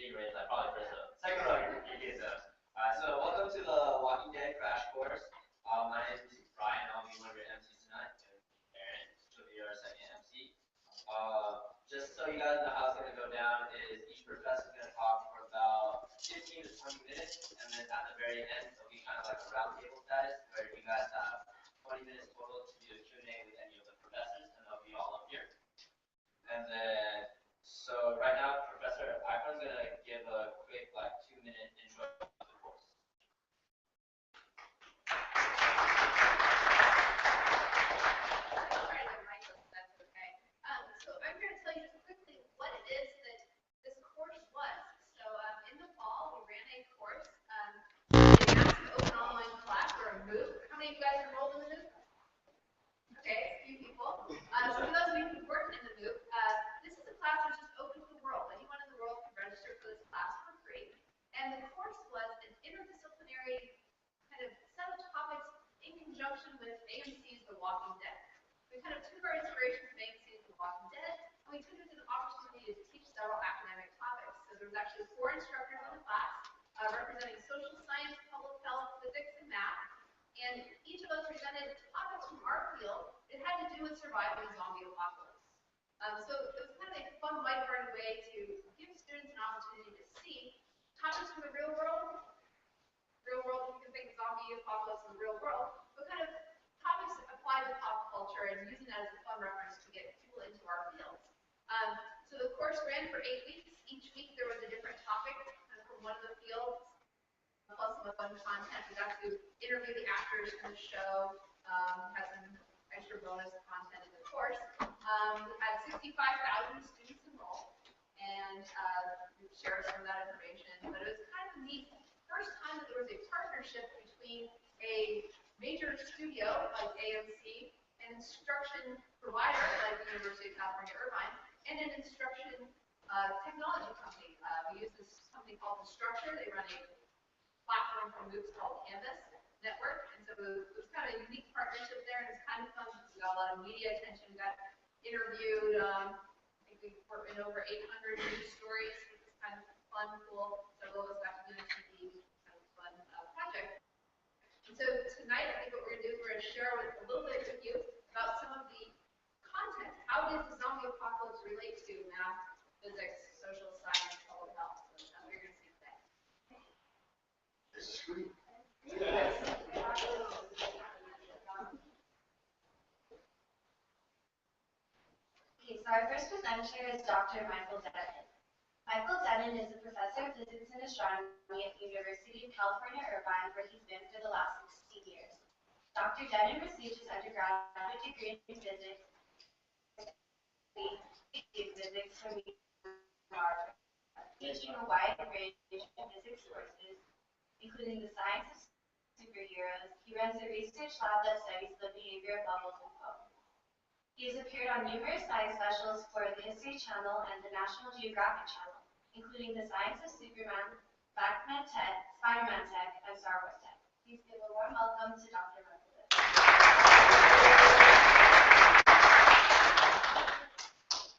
big raise. I probably pressed the second row. So welcome to the Walking Dead crash course. My name is Brian. I'll be one of your MCs tonight. And Aaron, she'll be our second MC. Just so you guys know how it's going to go down is each professor is going to talk for about 15 to 20 minutes, and then at the very end, it'll be kind of like a roundtable status where you guys have 20 minutes total to do a Q&A with any of the professors, and they'll be all up here. And then, so right now, Professor Eichhorn is going to give a quick, like, 2-minute intro to the course. So I'm going to tell you just quickly what it is that this course was. So in the fall, we ran a course, an open online class or a MOOC. How many of you guys enrolled in the MOOC? Okay, a few people. So for those of you who weren't in the MOOC, this is a class which is open to the world. Anyone in the world can register for this class for free. And the course was an interdisciplinary kind of set of topics in conjunction with AMC's The Walking Dead. We kind of took our inspiration from AMC's The Walking Dead, and we took it as an opportunity to teach several academic topics. So there was actually 4 instructors in the class, representing social science, public health, physics, and math. And each of us presented topics from our field that had to do with surviving a zombie apocalypse. So it was kind of a fun, lighthearted way to give students an opportunity to see topics from the real world. Real world, you can think zombie apocalypse in the real world, but kind of topics applied to pop culture and using that as a fun reference to get people into our fields. So the course ran for 8 weeks. Each week there was a different topic kind of from one of the fields, plus some fun content. We got to interview the actors from the show, had some extra bonus content in the course. We had 65,000 students enrolled, and we shared some of that information. But it was kind of neat. First time that there was a partnership between a major studio like AMC, an instruction provider like the University of California, Irvine, and an instruction technology company. We use this company called Instructure. They run a platform for MOOCs called Canvas Network, and so it was kind of a unique partnership there, and it's kind of fun because we got a lot of media attention. We got interviewed. I think we worked in over 800 news stories. It was kind of fun, cool. Several of us got to do a TV kind of fun project. And so tonight, I think what we're going to do is we're going to share a little bit with you about some of the content. How does the zombie apocalypse relate to math, physics, social science, public health? So that's what you're going to see today. This is free. Yes. Okay, so our first presenter is Dr. Michael Dennin. Michael Dennin is a professor of physics and astronomy at the University of California, Irvine, where he's been for the last 16 years. Dr. Dennin received his undergraduate degree in physics from Harvard, teaching a wide range of physics courses, including the science of superheroes. He runs a research lab that studies the behavior of bubbles and foam. He has appeared on numerous science specials for the History Channel and the National Geographic Channel, including The Science of Superman, Spider-Man Tech, and Star Wars Tech. Please give a warm welcome to Dr. Michael Dennin.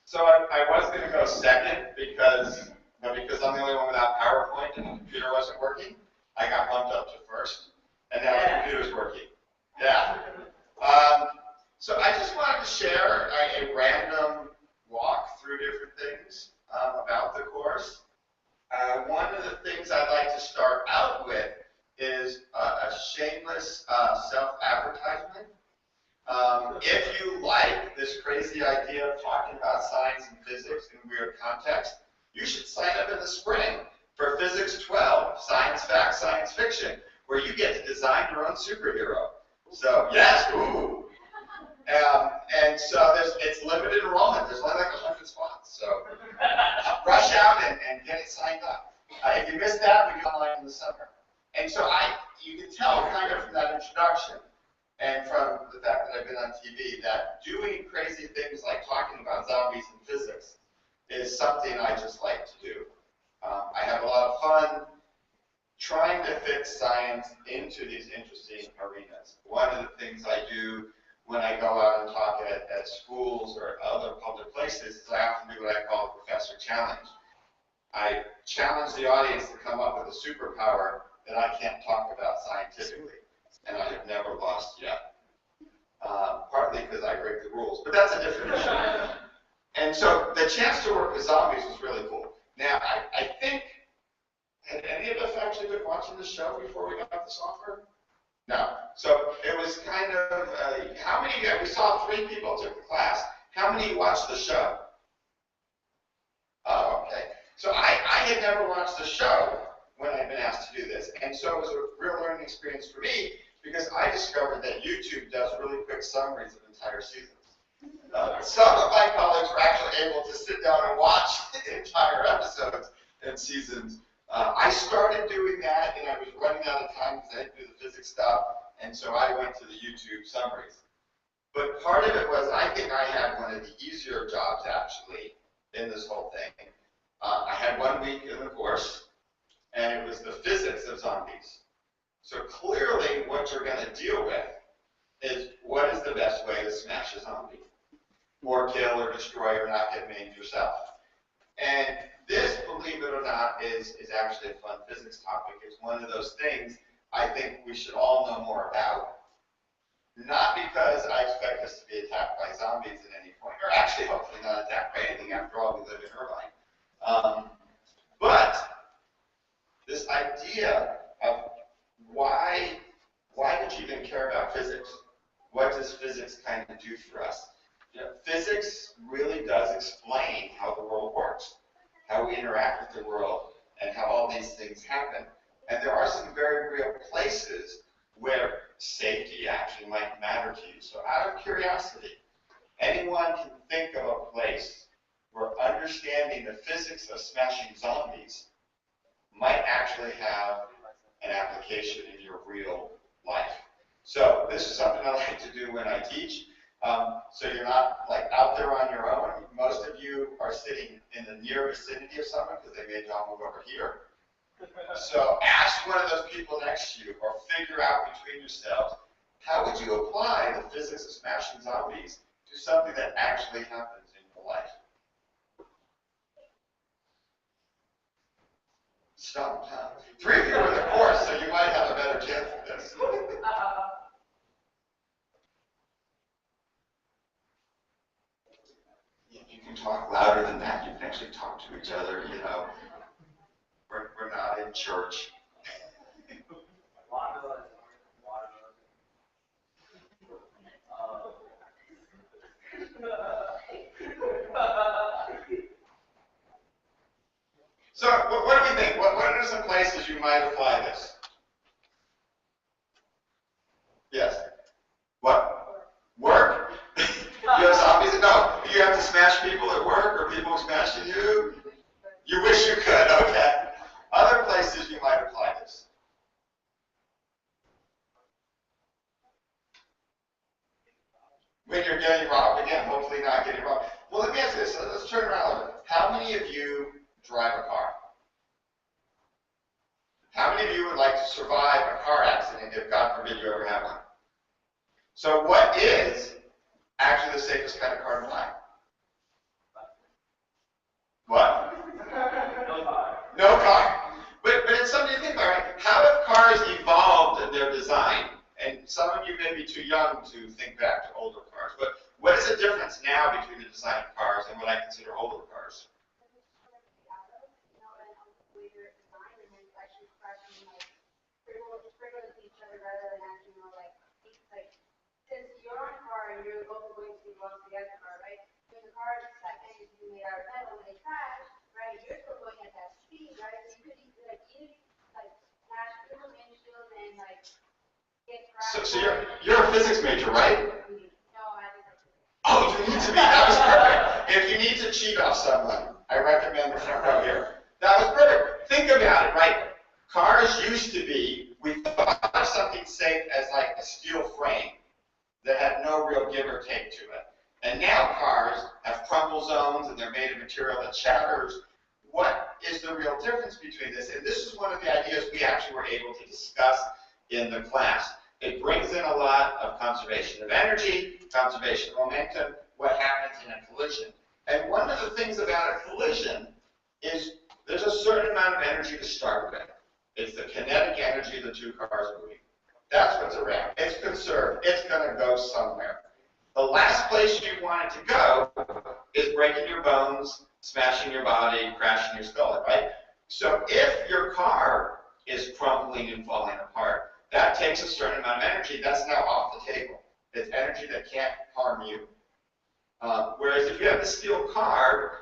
So I was going to go second because I'm the only one without PowerPoint and the computer wasn't working. I got bumped up to first, and now the computer's working. Yeah. So I just wanted to share a random walk through different things about the course. One of the things I'd like to start out with is a shameless self-advertisement. If you like this crazy idea of talking about science and physics in weird context, you should sign up in the spring for Physics 12, Science Fact, Science Fiction, where you get to design your own superhero. So, yes, ooh. And so it's limited enrollment. There's only like 100 spots. So rush out and get it signed up. If you missed that, we go online in the summer. And so you can tell kind of from that introduction and from the fact that I've been on TV that doing crazy things like talking about zombies and physics is something I just like to do. I have a lot of fun trying to fit science into these interesting arenas. One of the things I do when I go out and talk at schools or other public places is I often do what I call a professor challenge. I challenged the audience to come up with a superpower that I can't talk about scientifically, and I have never lost yet. Partly because I break the rules, but that's a different issue. And so the chance to work with zombies was really cool. Now, I think, had any of us actually been watching the show before we got this offer? No. So it was kind of, how many, we saw 3 people took the class. How many watched the show? Oh, okay. So I had never watched the show when I'd been asked to do this. And so it was a real learning experience for me because I discovered that YouTube does really quick summaries of entire seasons. Some of my colleagues were actually able to sit down and watch entire episodes and seasons. I started doing that, and I was running out of time because I had to do the physics stuff, and so I went to the YouTube summaries. But part of it was I think I had one of the easier jobs, actually, in this whole thing. I had 1 week in the course, and it was the physics of zombies. So clearly, what you're going to deal with is what is the best way to smash a zombie, or kill, or destroy, or not get maimed yourself. And this, believe it or not, is actually a fun physics topic. It's one of those things I think we should all know more about. Not because I expect us to be attacked by zombies at any point, or actually hopefully not attacked by anything. After all, we live in Irvine. But this idea of why did you even care about physics? What does physics kind of do for us? Physics really does explain how the world works, how we interact with the world, and how all these things happen. And there are some very real places where safety actually might matter to you. So out of curiosity, anyone can think of a place where understanding the physics of smashing zombies might actually have an application in your real life. So this is something I like to do when I teach. So you're not like out there on your own. Most of you are sitting in the near vicinity of someone because they made y'all move over here. So ask one of those people next to you or figure out between yourselves, how would you apply the physics of smashing zombies to something that actually happens in your life? Stop. 3 of you are in the course, so you might have a better chance at this. You can talk louder than that. You can actually talk to each other, you know. We're not in church. So, what do we think? What are some places you might apply this? Yes. What? Work? You have zombies? No. Do you have to smash people at work, or people smashing you? You wish you could. Okay. Other places you might apply this. When you're getting robbed, again, hopefully not getting robbed. Well, let me ask you this. Let's turn around a little bit. How many of you drive a car? How many of you would like to survive a car accident if, God forbid, you ever have one? So what is actually the safest kind of car to buy? What? No car. No car. But it's something to think about, right? How have cars evolved in their design? And some of you may be too young to think back to older cars. But what is the difference now between the design of cars and what I consider older cars? Since you're on a car and you're both going to be going together, right? When the car is second, you made out of metal, when they crash, right? You're still going at that speed, right? So you could either smash through the windshield and get crashed. So you're a physics major, right? No, I didn't. Oh, you need to be. That was perfect. If you need to cheat off someone, I recommend the front row here. That was perfect. Think about it, right? Cars used to be, we thought of something safe as like a steel frame that had no real give or take to it. And now cars have crumple zones and they're made of material that shatters. What is the real difference between this? And this is one of the ideas we actually were able to discuss in the class. It brings in a lot of conservation of energy, conservation of momentum, what happens in a collision. And one of the things about a collision is There's a certain amount of energy to start with. It's the kinetic energy of the two cars moving. That's what's around. It's conserved. It's going to go somewhere. The last place you want it to go is breaking your bones, smashing your body, crashing your skull, right? So if your car is crumbling and falling apart, that takes a certain amount of energy. That's now off the table. It's energy that can't harm you. Whereas if you have a steel car,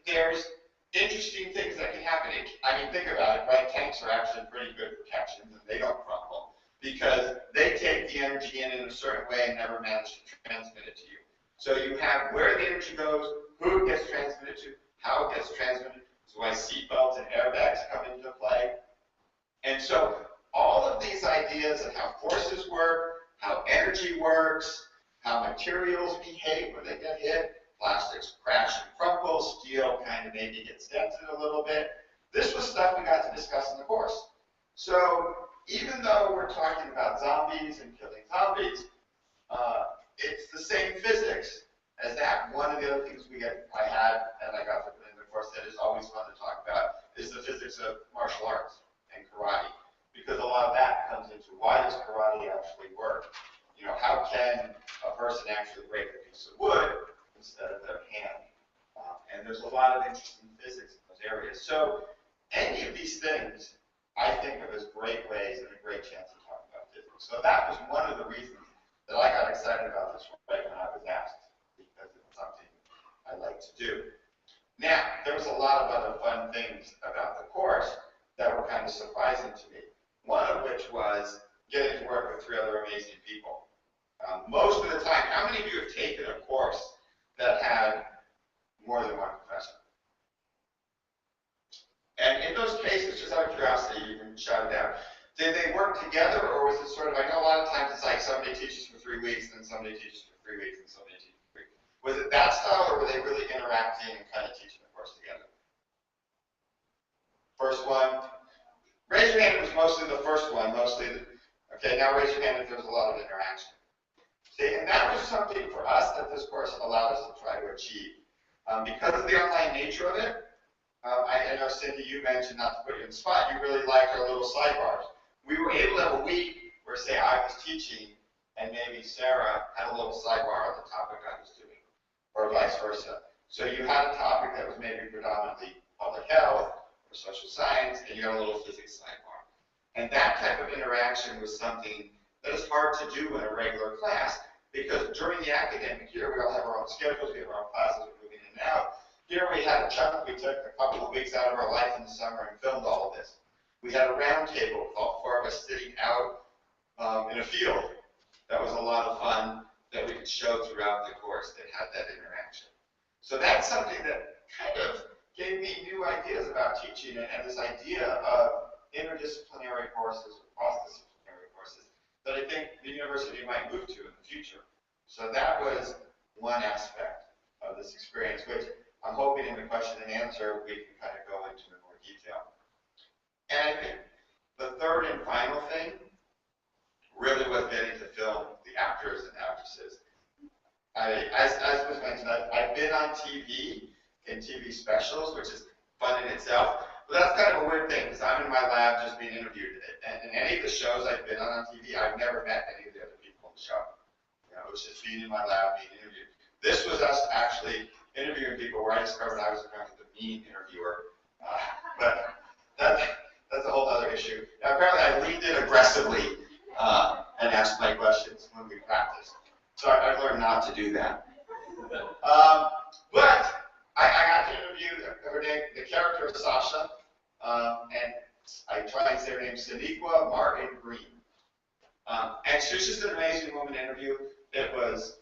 there's interesting things that can happen. I mean, think about it, right? Tanks are actually pretty good protection, and they don't crumble because they take the energy in a certain way and never manage to transmit it to you. So you have where the energy goes, who it gets transmitted to, how it gets transmitted. That's why seatbelts and airbags come into play. And so all of these ideas of how forces work, how energy works, how materials behave when they get hit, plastics crash and crumple, steel kind of maybe gets dented a little bit. This was stuff we got to discuss in the course. So even though we're talking about zombies and killing zombies, it's the same physics as that. One of the other things I had, and I got to put in the course that is always fun to talk about, is the physics of martial arts and karate. Because a lot of that comes into why does karate actually work? You know, how can a person actually break a piece of wood instead of their hand? And there's a lot of interesting physics in those areas. So any of these things I think of as great ways and a great chance to talk about physics. So that was one of the reasons that I got excited about this right when I was asked, because it's something I like to do. Now, there was a lot of other fun things about the course that were kind of surprising to me. One of which was getting to work with 3 other amazing people. Most of the time, how many of you have taken a course that had more than one professor? And in those cases, just out of curiosity, you can shout it out. Did they work together, or was it sort of, I know a lot of times it's like somebody teaches for 3 weeks, and then somebody teaches for 3 weeks, and somebody teaches for 3 weeks. Was it that style, or were they really interacting and kind of teaching the course together? First one. Raise your hand if it was mostly the first one, okay, now raise your hand if there's a lot of interaction. See, and that was something for us that this course allowed us to try to achieve. Because of the online nature of it, I know, Cindy, you mentioned, not to put you in the spot, you really liked our little sidebars. We were able to have a week where, say, I was teaching, and maybe Sarah had a little sidebar on the topic I was doing, or vice versa. So you had a topic that was maybe predominantly public health, or social science, and you got a little physics sidebar. And that type of interaction was something that is hard to do in a regular class, because during the academic year, we all have our own schedules, we have our own classes, we're moving in and out. Here we had a chunk, we took a couple of weeks out of our life in the summer and filmed all of this. We had a round table, all 4 of us sitting out in a field. That was a lot of fun that we could show throughout the course that had that interaction. So that's something that kind of gave me new ideas about teaching and this idea of interdisciplinary courses or cross-disciplinary courses that I think the university might move to in the future. So that was one aspect of this experience, which I'm hoping in the question and answer we can kind of go into in more detail. And I think the third and final thing really was getting to film the actors and actresses. As was mentioned, I've been on TV in TV specials, which is fun in itself. But that's kind of a weird thing, because I'm in my lab just being interviewed. And in any of the shows I've been on TV, I've never met any of the other people in the show. You know, it was just being in my lab being interviewed. This was us actually interviewing people where I discovered I was kind of the mean interviewer. But that's a whole other issue. Now, apparently I leaned in aggressively and asked my questions when we practiced. So I learned not to do that. But I got to interview her name, the character of Sasha, and I try and say her name, Saniqua Martin Green. And she was just an amazing woman to interview. It was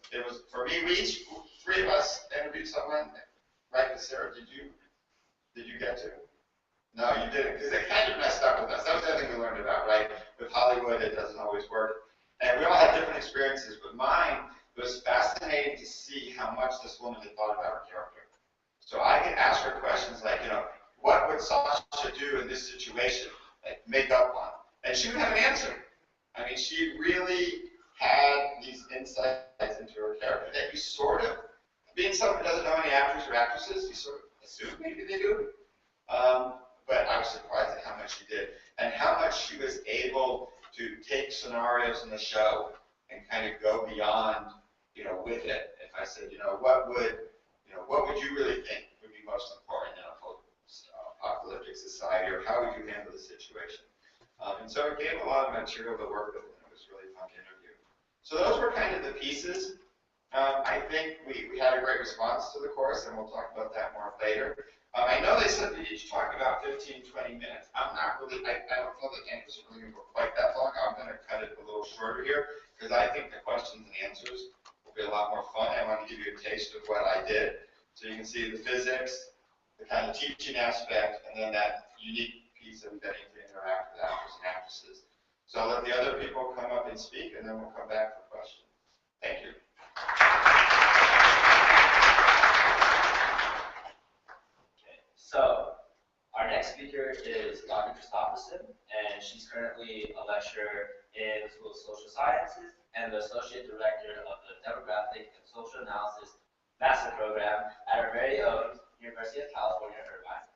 for me, we each, 3 of us interviewed someone, right? Sarah, did you get to? No, you didn't, because it kind of messed up with us. That was the other thing we learned about, right? With Hollywood, it doesn't always work. And we all had different experiences, but mine was fascinating to see how much this woman had thought about her character. So I could ask her questions like, you know, what would Sasha do in this situation? Like, make up one. And she would have an answer. I mean, she really had these insights into her character that you sort of, being someone who doesn't know any actors or actresses, you sort of assume maybe they do. But I was surprised at how much she did and how much she was able to take scenarios in the show and kind of go beyond, with it. If I said, what would you really think would be most important in a post-apocalyptic society, or how would you handle the situation? And so it gave a lot of material to work with, and it was really fun to interview. So those were kind of the pieces. I think we had a great response to the course, and we'll talk about that more later. I know they said that each talk about 15, 20 minutes. I'm not really, I don't know that campus is really going to go quite that long. I'm going to cut it a little shorter here, because I think the questions and answers will be a lot more fun. I want to give you a taste of what I did. So you can see the physics, the kind of teaching aspect, and then that unique piece of getting to interact with actors and actresses. So I'll let the other people come up and speak, and then we'll come back for questions. Thank you. So, our next speaker is Dr. Christopherson, and she's currently a lecturer in the School of Social Sciences and the Associate Director of the Demographic and Social Analysis Master Program at our very own University of California, Irvine.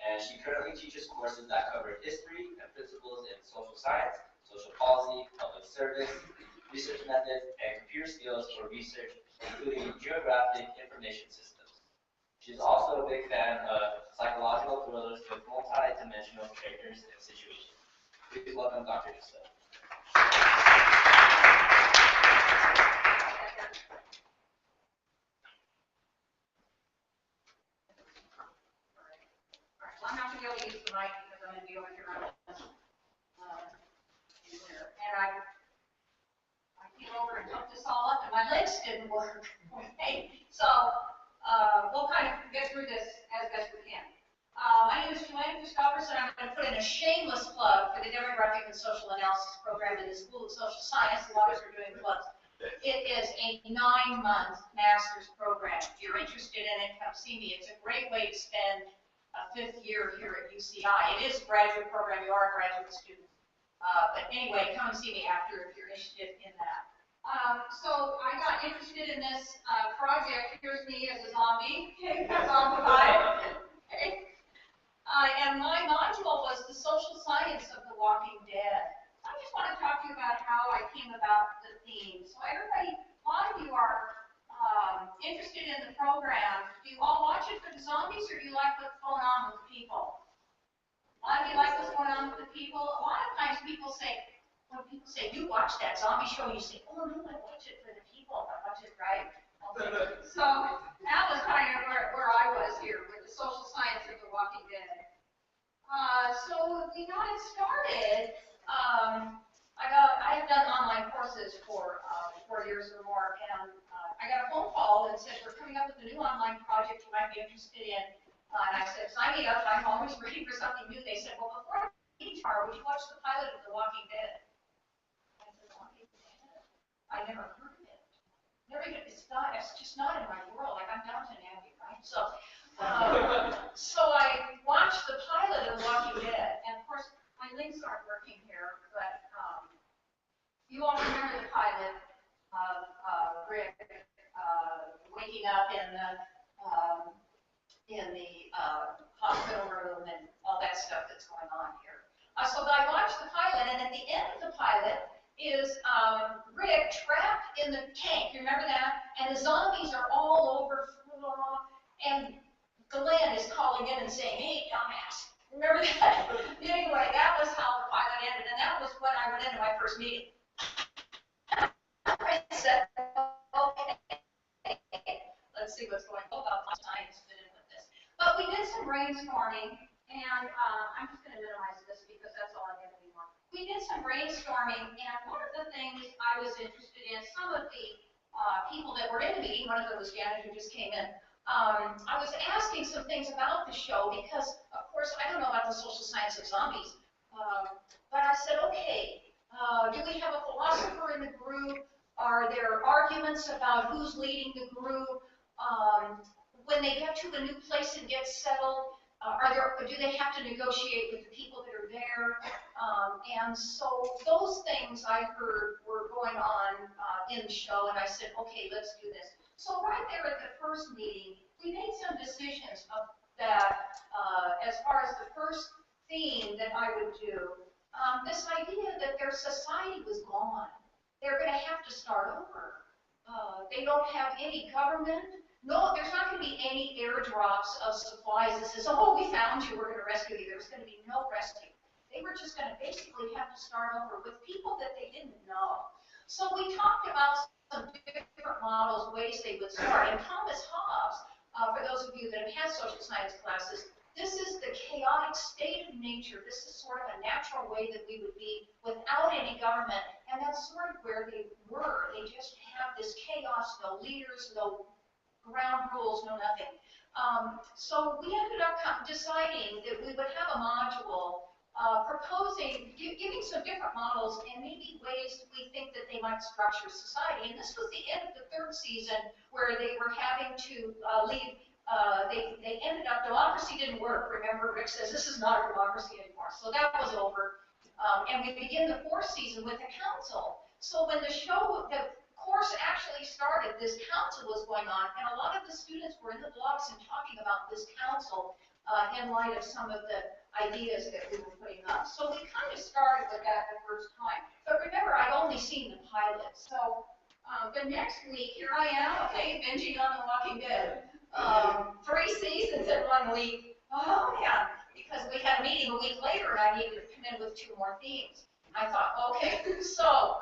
And she currently teaches courses that cover history and principles in social science, social policy, public service, research methods, and computer skills for research, including geographic information systems. She's also a big fan of psychological thrillers with multi-dimensional characters and situations. Please welcome Dr. Issa. I'm not going to be able to use the mic because I'm going to be over here on this. And I came over and hooked this all up, and my legs didn't work. Okay, so we'll kind of get through this as best we can. My name is Zuzana Bic. I'm going to put in a shameless plug for the Demographic and Social Analysis program in the School of Social Science, as long as we're doing plugs. It is a 9-month master's program. If you're interested in it, come see me. It's a great way to spend a 5th year here at UCI. It is a graduate program. You are a graduate student. But anyway, come and see me after if you're interested in that. So I got interested in this project. Here's me as a zombie, zombified. Okay. And my module was the social science of the Walking Dead. I just want to talk to you about how I came about the theme. So everybody, a lot of you are interested in the program. Do you all watch it for the zombies, or do you like what's going on with the people? A lot of you like what's going on with the people. A lot of times people say, when people say, you watch that zombie show, you say, oh no, I watch it for the people. I watch it right. Okay. So that was kind of where I was here with the social science of the Walking Dead. So we got it started. I have done online courses for 4 years or more, and I got a phone call that said, we're coming up with a new online project you might be interested in. And I said, sign me up. I'm always ready for something new. They said, well, before HR, would you watch the pilot of The Walking Dead? I said, Walking Dead? I never heard of it. It's just not in my world. Like, I'm Downton Abbey, right? So I watched the pilot of The Walking Dead, and of course, my links aren't working here, but you all remember the pilot of Rick waking up in the hospital room and all that stuff that's going on here. So I watched the pilot, and at the end of the pilot is Rick trapped in the tank. You remember that? And the zombies are all over, and Glenn is calling in and saying, hey, dumbass. Remember that? Anyway, that was how the pilot ended, and that was when I went into my first meeting. I said, okay, let's see what's going on about science fit in with this. But we did some brainstorming, and I'm just going to minimize this because that's all I'm going to be on. We did some brainstorming, and one of the things I was interested in, some of the people that were in the meeting, one of them was Janet, who just came in. I was asking some things about the show because, of course, I don't know about the social science of zombies. But I said, okay, do we have a philosopher in the group? Are there arguments about who's leading the group? When they get to a new place and get settled, do they have to negotiate with the people that are there? And so those things I heard were going on in the show, and I said, okay, let's do this. So right there at the first meeting, we made some decisions of that as far as the first theme that I would do, this idea that their society was gone. They're going to have to start over. They don't have any government. No, there's not going to be any airdrops of supplies that says, oh, we found you, we're going to rescue you. There's going to be no rescue. They were just going to basically have to start over with people that they didn't know. So we talked about some different models, ways they would start. And Thomas Hobbes, for those of you that have had social science classes, this is the chaotic state of nature. This is sort of a natural way that we would be without any government. And that's sort of where they were. They just have this chaos, no leaders, no ground rules, no nothing. So we ended up deciding that we would have a module proposing, giving some different models and maybe ways we think that they might structure society. And this was the end of the third season where they were having to leave. They ended up, democracy didn't work. Remember, Rick says this is not a democracy anymore. So that was over. And we begin the fourth season with a council. So when the course actually started, this council was going on, and a lot of the students were in the blogs and talking about this council in light of some of the ideas that we were putting up. So we kind of started with that the first time. But remember, I'd only seen the pilot. So the next week, here I am, okay, binging on The Walking Dead. 3 seasons in 1 week. Oh, yeah, because we had a meeting a week later, and I needed to come in with 2 more themes. I thought, okay, so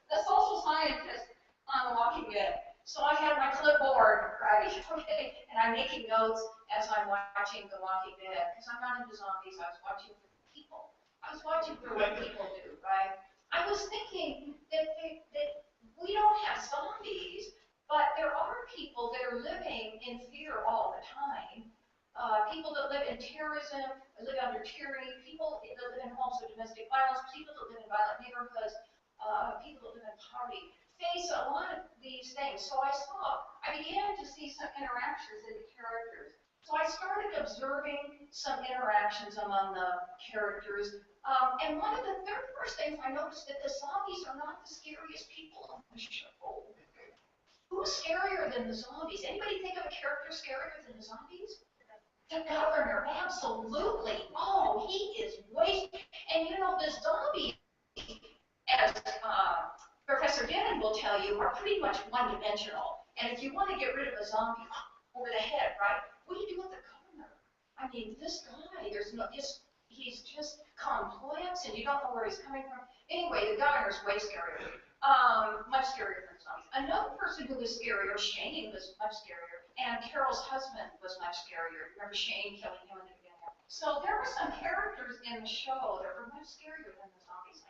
the social scientist on The Walking Dead. So I had my clipboard, right, okay, and I'm making notes as I'm watching The Walking Dead, because I'm not into zombies, I was watching for people. I was watching for what people do, right? I was thinking that we don't have zombies, but there are people that are living in fear all the time. People that live in terrorism, live under tyranny, people that live in homes of domestic violence, people that live in violent neighborhoods, people that live in poverty, face a lot of these things. So I began to see some interactions in the characters. So I started observing some interactions among the characters. And one of the first things I noticed that the zombies are not the scariest people on the show. Who's scarier than the zombies? Anybody think of a character scarier than the zombies? The governor, absolutely. Oh, he is way. And you know, the zombies, as Professor Dennin will tell you, are pretty much one-dimensional. And if you want to get rid of a zombie over the head, right? What do you do with the governor? I mean, this guy, he's just complex, and you don't know where he's coming from. Anyway, the governor's way scarier. Much scarier than zombies. Another person who was scarier, Shane, was much scarier, and Carol's husband was much scarier. Remember Shane killing him in the beginning? So there were some characters in the show that were much scarier than the zombies.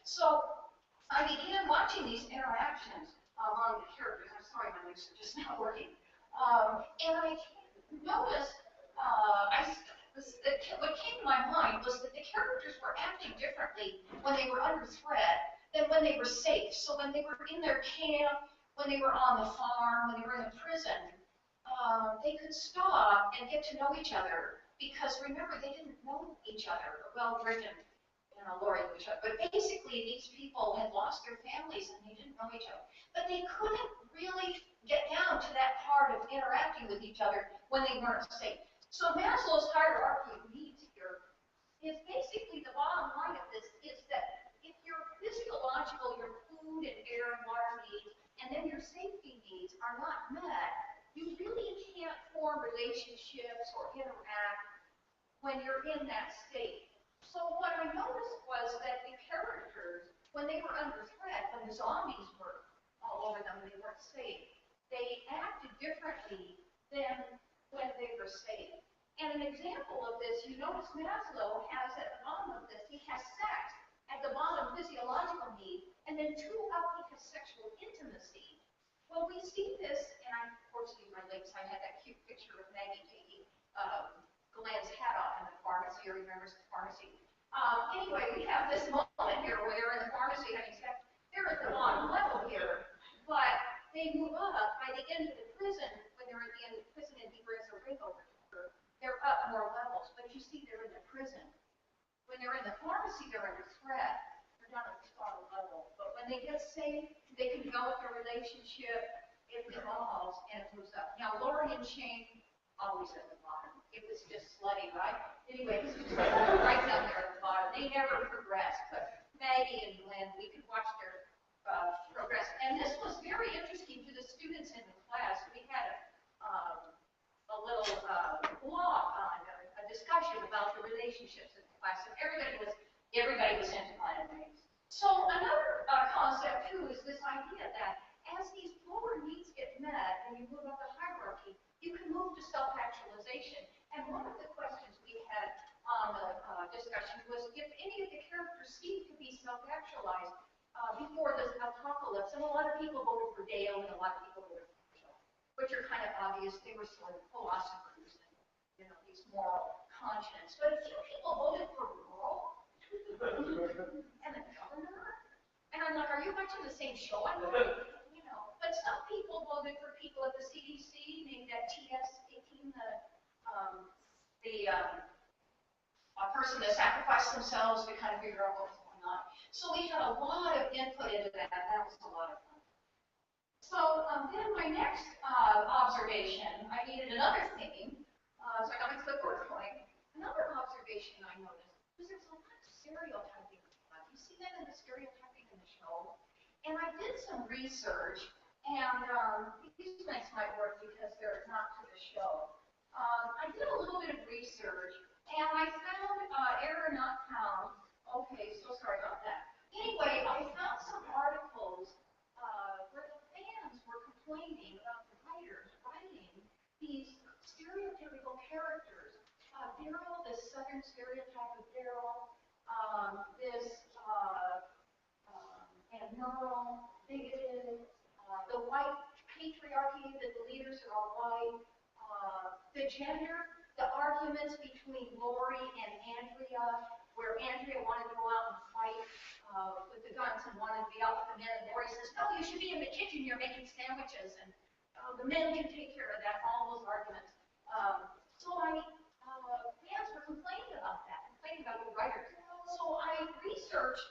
So I began watching these interactions among the characters. I'm sorry, my legs are just not working. And I noticed, what came to my mind was that the characters were acting differently when they were under threat than when they were safe. So when they were in their camp, when they were on the farm, when they were in the prison, they could stop and get to know each other. Because remember, they didn't know each other. Well, Rick and Lori knew each other. But basically, these people had lost their families and they didn't know each other. But they couldn't really get down to that part of interacting with each other when they weren't safe. So Maslow's hierarchy of needs here is basically the bottom line of this is that if your physiological, your food and air and water needs, and then your safety needs are not met, you really can't form relationships or interact when you're in that state. So what I noticed was that the characters, when they were under threat, when the zombies were all over them and they weren't safe, they acted differently than when they were safe. And an example of this, you notice Maslow has at the bottom of this, he has sex at the bottom, physiological need, and then 2 up he has sexual intimacy. Well, we see this, and I, of course, use my legs. I had that cute picture of Maggie taking Glenn's hat off in the pharmacy, or remembers the pharmacy. Anyway, we have this moment here where they're in the pharmacy having sex. They're at the bottom level here, but they move up by the end of the prison. When they're at the end of the prison and he brings a ring over to her, they're up more levels. But you see, they're in the prison. When they're in the pharmacy, they're under threat. They're down at the bottom level. But when they get safe, they can develop a relationship. It evolves and it moves up. Now, Lori and Shane always at the bottom. it was just slutty, right? Anyway, this was right down there at the bottom. They never progressed, but Maggie and Glenn, we could watch their progress. And this was very interesting to the students in the class. We had a little blog on a discussion about the relationships in the class, and everybody was into Glenn and Maggie. So another concept too is this idea that as these lower needs get met and you move up the hierarchy, you can move to self-actualization. And one of the questions we had on the discussion was if any of the characters seemed to be self-actualized before this apocalypse. And a lot of people voted for Dale and a lot of people voted for Michelle, which are kind of obvious. They were sort of philosophers and, you know, these moral conscience. But a few people voted for Rural and the governor. And I'm like, are you watching the same show I'm watching? You know, but some people voted for people at the CDC, named that TS-18, a person that sacrificed themselves to kind of figure out what was going on. So we had a lot of input into that. That was a lot of fun. So then my next observation, I needed another theme. So I got my clipboard going. Another observation I noticed was there's a lot of stereotyping. You see that in the stereotyping in the show? And I did some research, and these links might work because they're not to the show. I did a little bit of research, and I found error not found. Okay, so sorry about that. Anyway, I found some articles where the fans were complaining about the writers writing these stereotypical characters. Daryl, this southern stereotype of Daryl, and Merle, bigoted, the white patriarchy that the leaders are all white, the gender, the arguments between Lori and Andrea, where Andrea wanted to go out and fight with the guns and wanted to be out with the men, and Lori says, no, you should be in the kitchen, you're making sandwiches, and the men can take care of that, all those arguments. So fans were complaining about that, complaining about the writers. So I researched,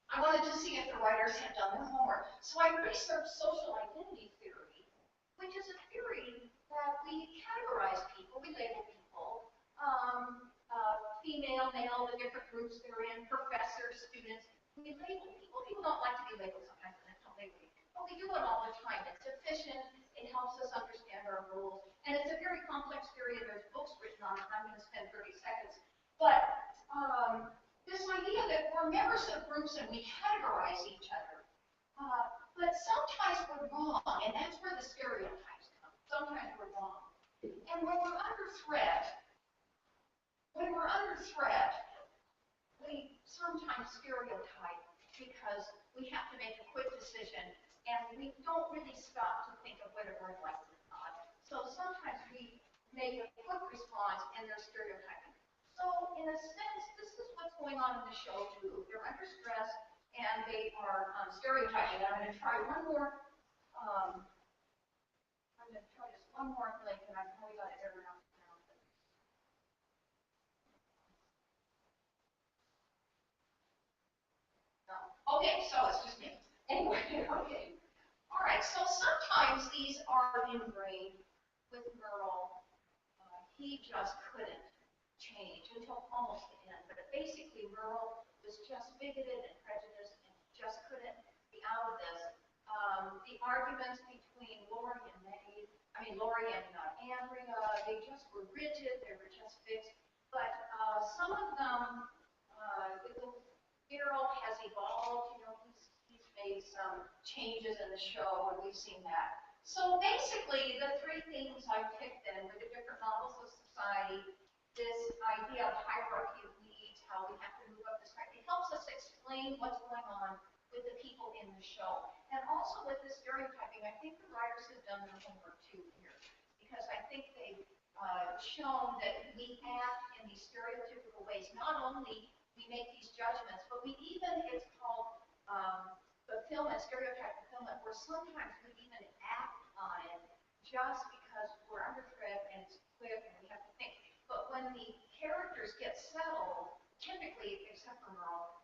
I wanted to see if the writers had done their homework. So I researched social identity theory, which is a theory that we categorize people, we label people, female, male, the different groups they're in, professors, students, we label people. People don't like to be labeled sometimes, and that's how they label. But we do it all the time. It's efficient, it helps us understand our rules, and it's a very complex theory, and there's books written on it, and I'm going to spend 30 seconds. But this idea that we're members of groups and we categorize each other, but sometimes we're wrong, and that's where the stereotypes come. Sometimes we're wrong. And when we're under threat, we sometimes stereotype because we have to make a quick decision, and we don't really stop to think of whether we're right or not. So sometimes we make a quick response, and they're stereotyping. So in a sense, this is what's going on in the show too. They're under stress, and they are stereotyping. And I'm going to try one more. I'm going to try just one more link, and I've only got it every now and then. Okay, so it's just me. Anyway, okay. All right, so sometimes these are ingrained with Merle. He just couldn't change until almost the end. But basically, Merle was just bigoted and prejudiced and just couldn't be out of this. The arguments between Lori and Andrea, they just were rigid, they were just fixed. But some of them, Daryl has evolved, you know, he's made some changes in the show, and we've seen that. So basically, the three themes I picked then were the different models of society, this idea of hierarchy of needs, how we have to move up this hierarchy. It helps us explain what's going on with the people in the show. And also with the stereotyping, I think the writers have done their homework too here, because I think they've shown that we act in these stereotypical ways. Not only we make these judgments, but we even, it's called fulfillment, stereotype fulfillment, where sometimes we even act on it just because we're under threat and it's quick and we have to think. But when the characters get settled, typically, except for Merle,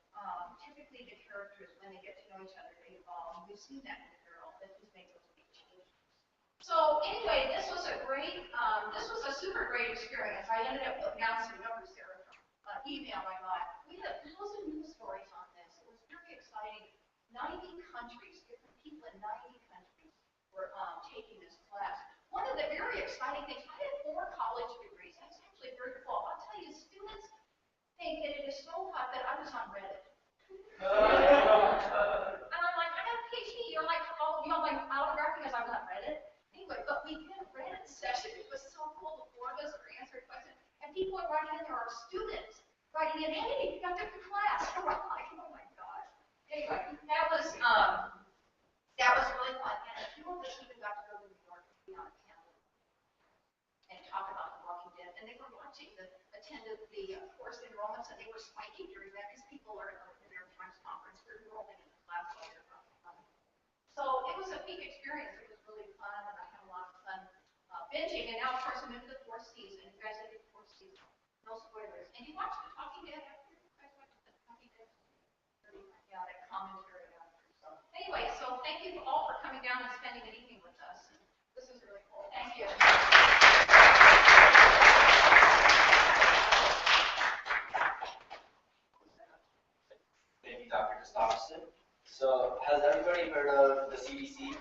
typically the characters, when they get to know each other, they evolve. And we've seen that with Daryl, that he's made those big changes. So anyway, this was a super great experience. I ended up putting down some numbers there from email I got. We had lots of news stories on this. It was very exciting. 90 countries, different people in 90 countries were taking this class. One of the very exciting things, I had 4 college degrees. That's actually very cool. I'll tell you, students think that it is so hot that I was on Reddit. And I'm like, I got a PhD. You're like, oh, like autograph because I'm not Reddit. Anyway, but we did a Reddit session. It was so cool. The 4 of us were answering questions, and people are writing in there, our students writing in, hey, you got to class. And we're like, oh my gosh. Anyway, that was really fun. And a few of us even got to go to New York and be on a panel and talk about The Walking Dead. And they were attended the course enrollments, and they were spiking during that because people are in the New York Times conference. They're enrolling in the class while they're running. So it was a peak experience. It was really fun, and I had a lot of fun binging. And now, of course, I'm into the 4th season. You guys have the 4th season. No spoilers. And you watched The Talking Dead after? You guys watched The Talking Dead? Yeah, that commentary after. So anyway, so thank you all for coming down and spending an evening with us. And this is really cool. Thank you. Thank you, Dr. Christopherson. So, has everybody heard of the CDC,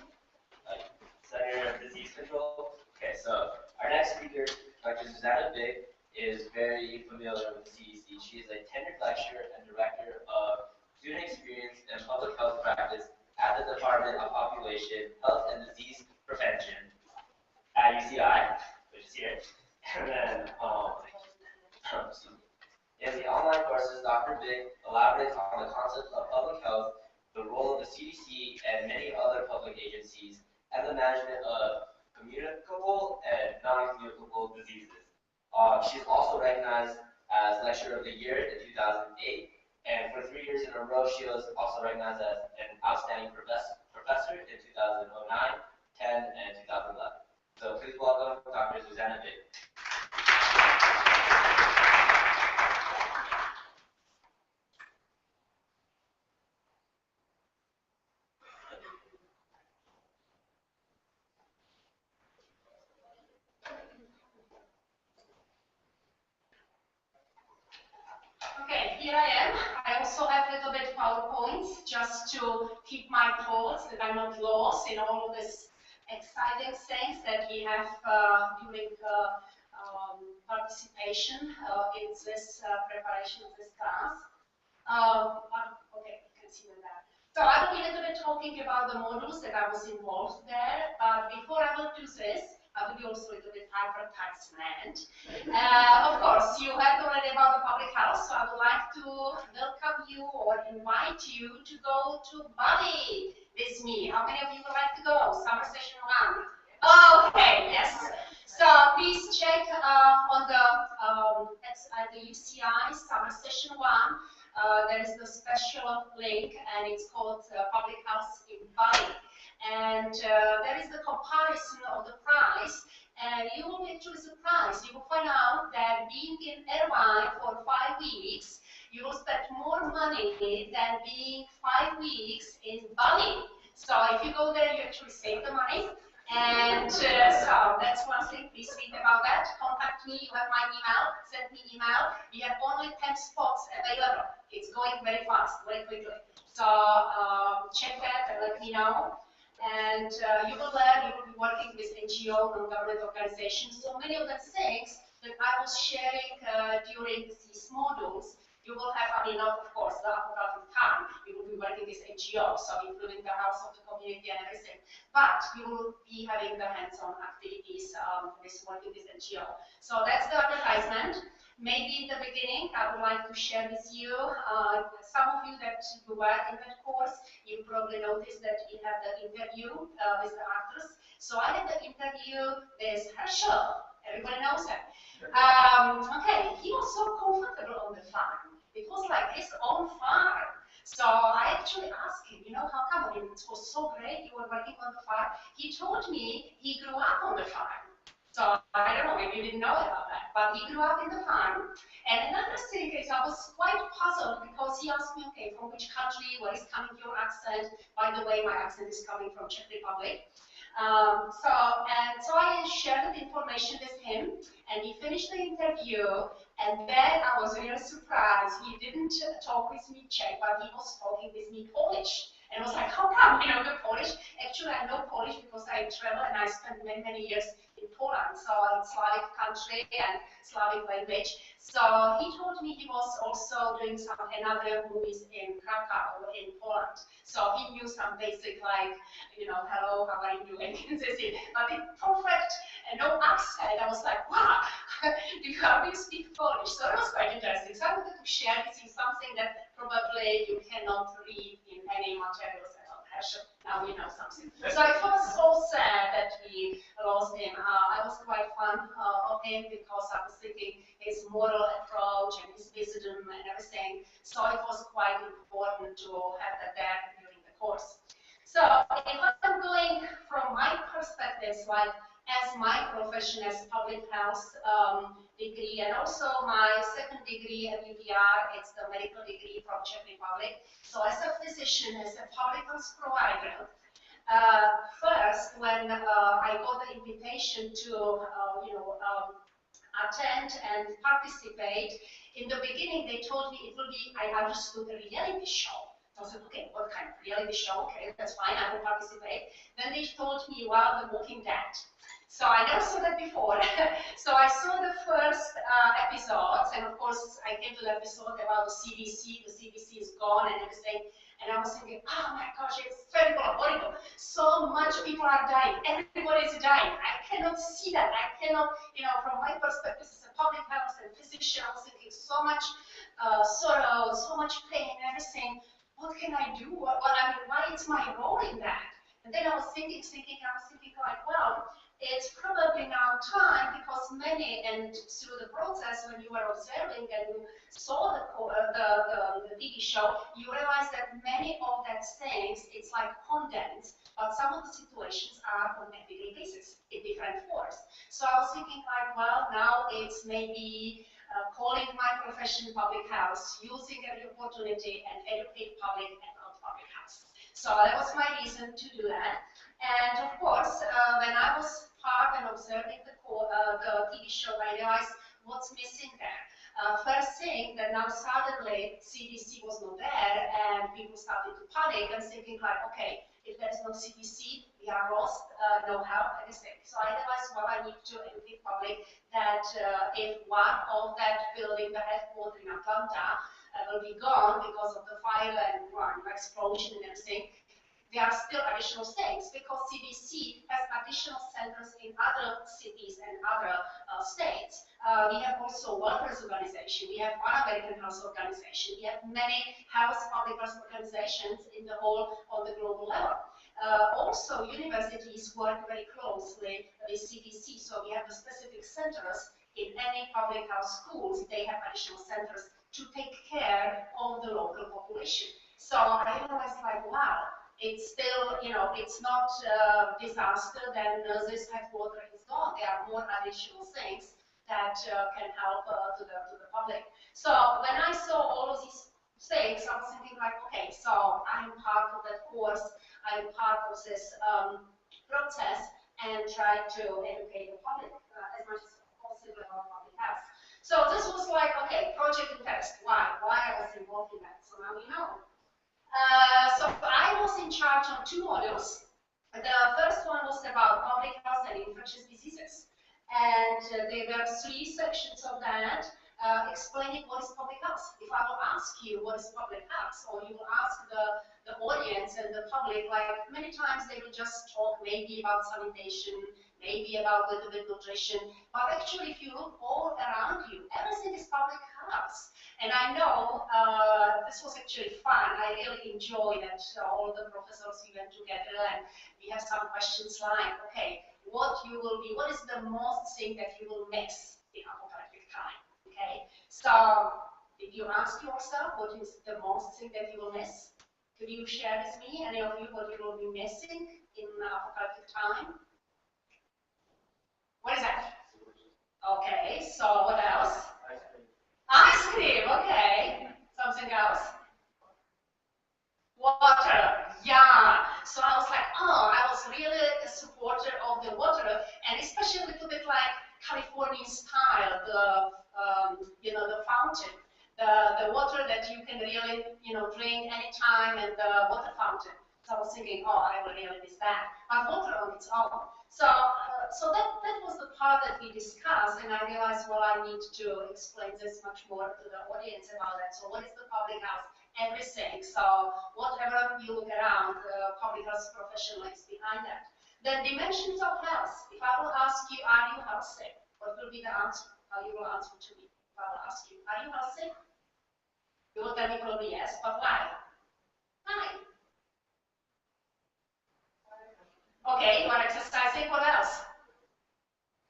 like Center of Disease Control? Okay, so our next speaker, Dr. Zuzana Bic, is very familiar with the CDC. She is a tenured lecturer and director of student experience and public health practice at the Department of Population, Health, and Disease Prevention at UCI, which is here. And then, in the online courses, Dr. Bic elaborates on the concepts of public health, the role of the CDC and many other public agencies, and the management of communicable and non-communicable diseases. She's also recognized as Lecturer of the Year in 2008, and for 3 years in a row, she was also recognized as an outstanding professor in 2009, 10, and 2011. So please welcome Dr. Zuzana Bic. Okay, here I am. I also have a little bit PowerPoints just to keep my thoughts, that I'm not lost in all of this exciting things that we have during participation in this preparation of this class. Okay, you can see that. So I will be a little bit talking about the modules that I was involved there, but before I will do this, I will be also a little bit advertisement. Of course, you heard already about the public health, so I would like to welcome you or invite you to go to Bali with me. How many of you would like to go? Summer session 1. Okay, yes. So please check on the at the UCI summer session 1. There is the special link, and it's called Public Health in Bali. And there is the comparison of the price, and you will be actually surprised. You will find out that being in Irvine for 5 weeks, you will spend more money than being 5 weeks in Bali. So if you go there, you actually save the money. And so that's one thing. Please read about that. Contact me. You have my email. Send me email. We have only 10 spots available. It's going very fast, very quickly. So check that and let me know. And you will learn, you will be working with NGO, non-government organizations. So many of the things that I was sharing during these modules, you will have, I mean, of course, the in time, you will be working with NGOs, so including the house of the community and everything. But you will be having the hands-on activities with working with NGO. So that's the advertisement. Maybe in the beginning, I would like to share with you, some of you that you were in that course, you probably noticed that we have the interview with the actors. So I had the interview with Herschel. Everybody knows him. Okay, he was so comfortable on the farm. It was like his own farm. So I actually asked him, you know, how come? I mean, it was so great you were working on the farm. He told me he grew up on the farm. So I don't know, maybe you didn't know about that, but he grew up in the farm. And another thing is I was quite puzzled because he asked me, okay, from which country, where is coming your accent? By the way, my accent is coming from Czech Republic. So I shared the information with him, and we finished the interview. And then I was really surprised. He didn't talk with me Czech, but he was talking with me Polish. And I was like, how come you know the Polish? Actually, I know Polish because I travel and I spent many, many years in Poland. So it's Slavic country and Slavic language. So he told me he was also doing some another movies in Krakow in Poland. So he knew some basic like, you know, hello, how are you doing? But in perfect and no accent. I was like, wow, how do you speak Polish? So it was quite interesting. So I wanted to share with you something that probably you cannot read in any materials about Herschel. Now you know something. So I felt so sad that we lost him. I was quite fond of him because I was thinking his moral approach and his wisdom and everything. So it was quite important to have that there during the course. So if I'm going from my perspective, like as my profession as public health degree, and also my second degree at UPR, it's the medical degree from Czech Republic. So as a physician, as a public health provider, first when I got the invitation to attend and participate, in the beginning they told me it will be, I understood, a reality show. So I said, okay, what kind of reality show? Okay, that's fine, I will participate. Then they told me, well, The Walking Dead. So I never saw that before. So I saw the first episodes, and of course I came to the episode about the CDC. The CDC is gone and everything. And I was thinking, oh my gosh, it's terrible, horrible. So much people are dying. Everybody is dying. I cannot see that. I cannot, you know, from my perspective as a public health and physician, I was thinking so much sorrow, so much pain and everything. What can I do? What I mean, why is my role in that? And then I was thinking like, well, it's probably now time because many, and through the process when you were observing and you saw the TV show, you realize that many of that things, it's like condensed, but some of the situations are on everyday basis in different forms. So I was thinking like, well, now it's maybe calling my profession public health, using every opportunity and educate public about public health. So that was my reason to do that. And of course, when I was part and observing the TV show, I realized what's missing there. First thing that now suddenly CDC was not there and people started to panic and thinking like, okay, if there's no CDC, we are lost, no help, anything. So I realized, well, I need to educate public that if one of that building, the headquarters in Atlanta, will be gone because of the fire and explosion and everything, there are still additional things because CDC has additional centers in other cities and other states. We have also World Health Organization, we have Pan American Health Organization, we have many public health organizations in the whole on the global level. Also, universities work very closely with CDC, so we have the specific centers in any public health schools. They have additional centers to take care of the local population. So I realized like, wow, it's still, you know, it's not disaster, then this headquarters is gone. There are more additional things that can help to the public. So when I saw all of these things, I was thinking like, okay, so I'm part of that course, I'm part of this process and try to educate the public as much as possible about public health. So this was like, okay, project interest. Why I was involved in that? So now we know. So I was in charge of two modules. The first one was about public health and infectious diseases. And there were three sections of that explaining what is public health. If I will ask you what is public health, or you will ask the audience and the public, like many times they will just talk maybe about sanitation, maybe about a little bit nutrition, but actually if you look all around you, everything is public health. And I know this was actually fun. I really enjoyed that all the professors we went together and we have some questions like, okay, what is the most thing that you will miss in apocalyptic time? Okay, so if you ask yourself what is the most thing that you will miss, could you share with me, any of you, what you will be missing in apocalyptic time? What is that? Okay, so what else? Ice cream, okay. Something else? Water, yeah. So I was like, oh, I was really supportive the fountain, the water that you can really, drink anytime, and the water fountain. So I was thinking, oh, I will really miss that. But water on its own. So that was the part that we discussed, and I realized, well, I need to explain this much more to the audience about that. So what is the public health? Everything. So whatever you look around, the public health professional is behind that. Then dimensions of health. If I will ask you, are you healthy? What will be the answer? How you will answer to me? If I will ask you, are you healthy? You will tell me probably yes, but why? Why? Okay, you are exercising. What else?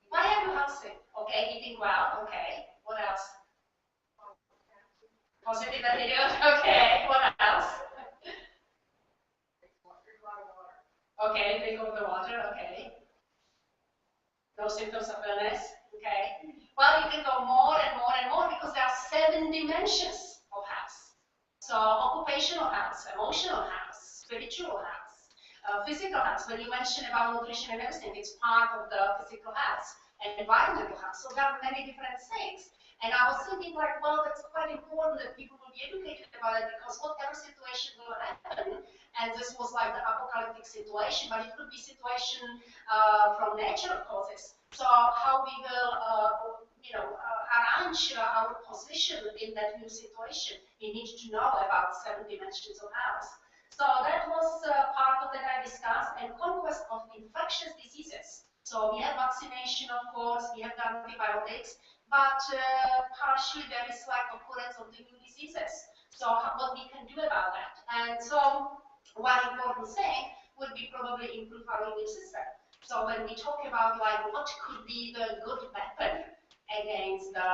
Why are you healthy? Okay, eating well. Okay. What else? Positive attitude. Okay. What else? Okay, drink of the water. Okay. No symptoms of illness. Okay. Well, you can go more and more and more because there are 7 dimensions of health. So occupational health, emotional health, spiritual health. Physical health, when you mention about nutrition and everything, it's part of the physical health and environmental health. So there are many different things. And I was thinking like, well, that's quite important that people will be educated about it because whatever situation will happen, and this was like the apocalyptic situation, but it could be situation from natural causes. So how we will, arrange our position in that new situation, we need to know about 7 dimensions of health. So that was part of that I discussed, and conquest of infectious diseases. So we have vaccination, of course, we have the antibiotics, but partially there is like occurrence of the new diseases. So what we can do about that? And so one important thing would be probably improve our immune system. So when we talk about like what could be the good weapon against the,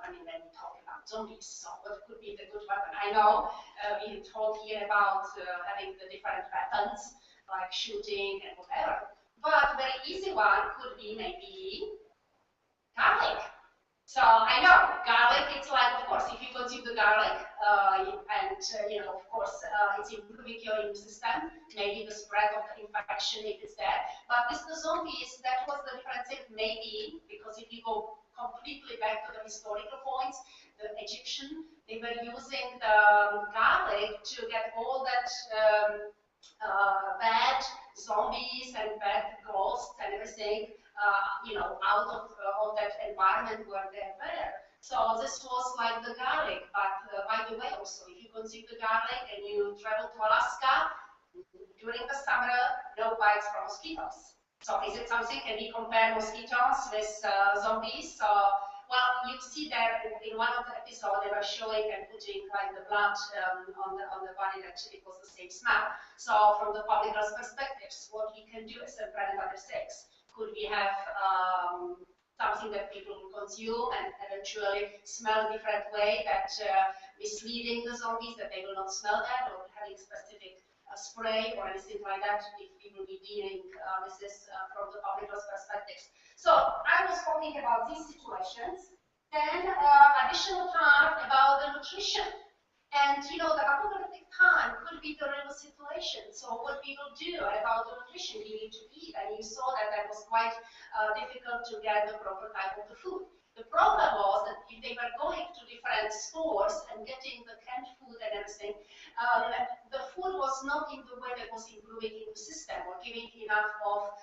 when we talk about zombies, so what could be the good weapon? I know we talk here about having the different weapons, like shooting and whatever, but a very easy one could be maybe garlic. So I know garlic, it's like, of course, if you consume the garlic, of course, it's improving your immune system, maybe the spread of the infection if it's there. But with the zombies, that was the different thing, maybe, because if you go completely back to the historical points, the Egyptian, they were using the garlic to get all that bad zombies and bad ghosts and everything, out of that environment where they were. So this was like the garlic, but by the way, also, if you consume the garlic and you travel to Alaska, during the summer, no bites from mosquitoes. So is it something, can we compare mosquitoes with zombies? So, well, you see there in one of the episodes, they were showing and putting like the blood on the body that it was the same smell. So from the public health perspectives, what we can do is prevent other sex. Could we have something that people will consume and eventually smell a different way, that misleading the zombies that they will not smell that, or having specific spray or anything like that if we will be dealing with this from the public health perspectives. So I was talking about these situations. Then additional part about the nutrition. And the apocalyptic time could be the real situation. So what we will do about the nutrition we need to eat, and you saw that was quite difficult to get the proper type of the food. The problem was that if they were going to different stores and getting the canned food and everything, the food was not in the way that was improving the system or giving enough of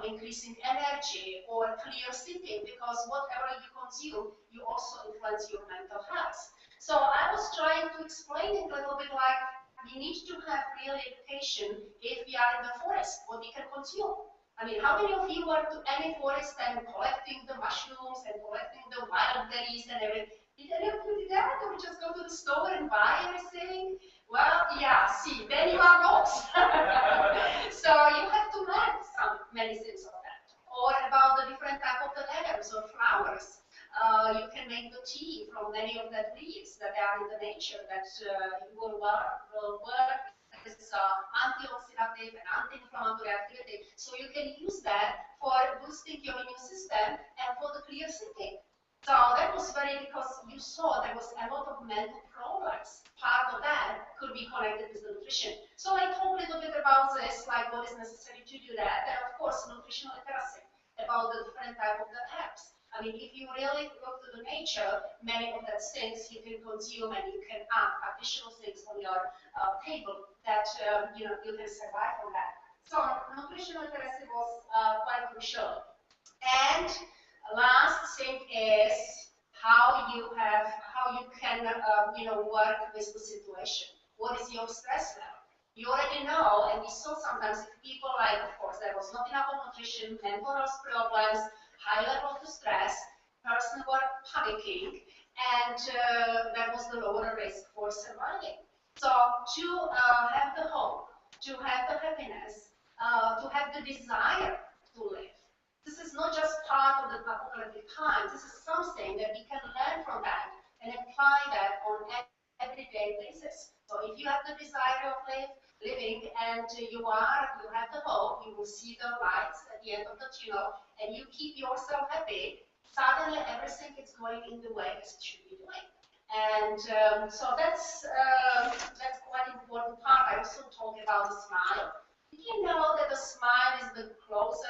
increasing energy or clear thinking, because whatever you consume, you also influence your mental health. So I was trying to explain it a little bit like we need to have real education if we are in the forest, what we can consume. I mean, how many of you went to any forest and collecting the mushrooms and collecting the wild berries and everything? Did any of you do that? Or just go to the store and buy everything? Well, yeah, see, then you are lost. So you have to learn some medicines of that. Or about the different type of the herbs or flowers. You can make the tea from many of the leaves that are in the nature that will work as antioxidant and anti-inflammatory activity. So you can use that for boosting your immune system and for the clear thinking. So that was because you saw there was a lot of mental problems. Part of that could be connected with the nutrition. So I talked a little bit about this, like what is necessary to do that, and of course nutritional literacy about the different type of the herbs. I mean, if you really look to the nature, many of those things you can consume and you can add additional things on your table that you know, you can survive on that. So nutritional literacy was quite crucial. And last thing is how you can you know, work with the situation. What is your stress level? You already know, and we saw sometimes if people like, of course, there was not enough of nutrition, mental health problems, high level of stress, person were panicking, and that was the lower risk for surviving. So to have the hope, to have the happiness, to have the desire to live. This is not just part of the apocalyptic time. This is something that we can learn from that and apply that on everyday basis. So if you have the desire of living and you have the hope, you will see the lights at the end of the tunnel, and you keep yourself happy, suddenly everything is going in the way as it should be doing. And so that's quite an important part. I also talk about the smile. Did you know that the smile is the closest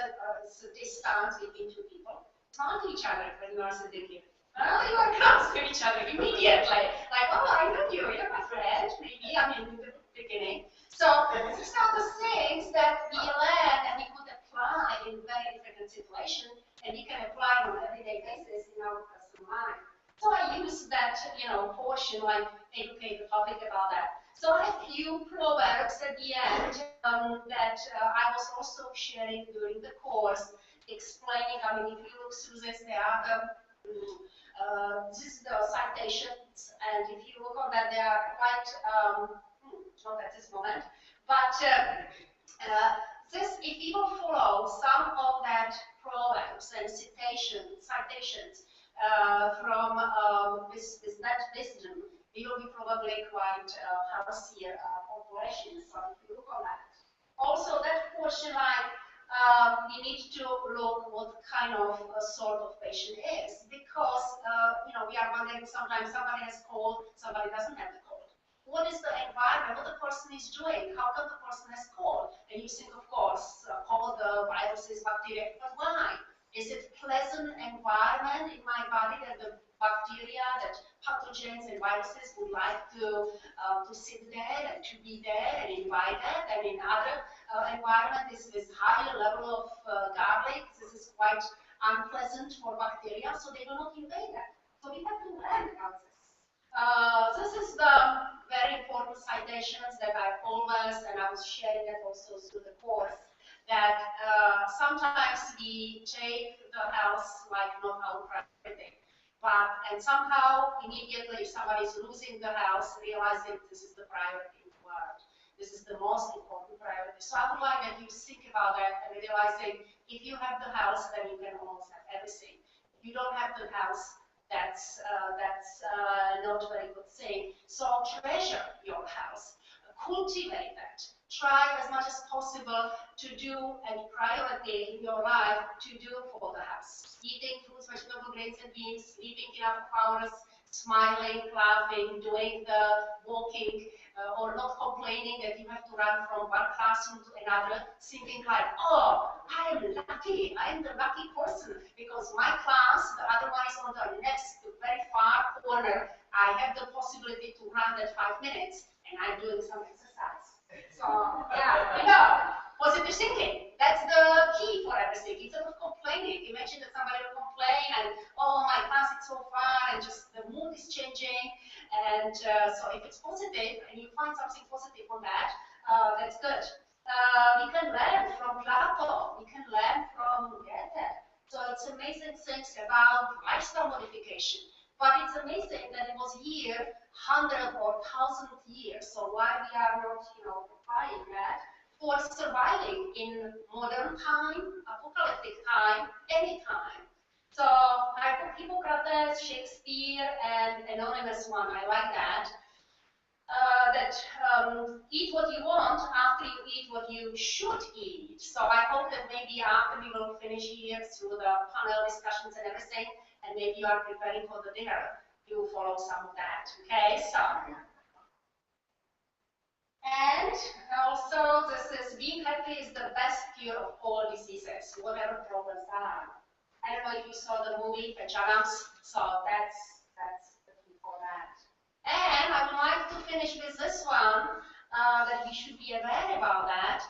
distance between two people? Smile to each other when you are sitting here. Oh, you are close to each other immediately. Like, oh, I know you, you're my friend, maybe, I mean, in the beginning. So these are the things that we learn and we could apply in very different situations, and we can apply on an everyday basis in our personal life. So I use that, you know, portion, like educate the public about that. So I have a few proverbs at the end that I was also sharing during the course, explaining, I mean, if you look through this, there are this is the citations, and if you look on that, they are quite, not at this moment, but this, if you will follow some of that proverbs and citations from that wisdom, we will be probably quite healthier population. So if you look on that. Also, that portion, like, we need to look what kind of sort of patient is, because you know, we are wondering sometimes somebody has cold, somebody doesn't have the cold. What is the environment, what the person is doing, how come the person has cold? And you think, of course, cold, viruses, bacteria, but why? Is it pleasant environment in my body that the bacteria, that pathogens and viruses would like to sit there and to be there and invite that? And in other environment, this higher level of garlic, this is quite unpleasant for bacteria, so they will not invade that. So we have to learn about this. This is the very important citations that I always, and I was sharing that also through the course, that sometimes we take the health like not our priority. And somehow, immediately, if somebody is losing the house, realizing this is the priority in the world. This is the most important priority. So I would like that you think about that and realizing if you have the house, then you can almost have everything. If you don't have the house, that's not a very good thing. So treasure your house, cultivate that. Try as much as possible to do and priority in your life to do for the house. Eating fruits, vegetables, grains and beans, sleeping enough hours, smiling, laughing, doing the walking, or not complaining that you have to run from one classroom to another, thinking like, oh, I am lucky, I am the lucky person, because my class, the other one is on the next very far corner, I have the possibility to run that 5 minutes, and I'm doing some exercise. So, yeah, you know, positive thinking, that's the key for everything. Instead of complaining, imagine that somebody will complain and, oh, my class is so far, and just the mood is changing. And so if it's positive, and you find something positive on that, that's good. We can learn from Plato, we can learn from Goethe. So it's amazing things about lifestyle modification. But it's amazing that it was here 100 or 1,000 years. So why we are not, you know, applying that for surviving in modern time, apocalyptic time, any time. So I put Hippocrates, Shakespeare, and anonymous one. I like that. Eat what you want after you eat what you should eat. So I hope that maybe after we will finish here through the panel discussions and everything, and maybe you are preparing for the dinner, you will follow some of that. Okay, so. And also, this is being happy is the best cure of all diseases, whatever problems are. I don't know if you saw the movie Pajamas, so that's the key for that. And I would like to finish with this one, that we should be aware about that,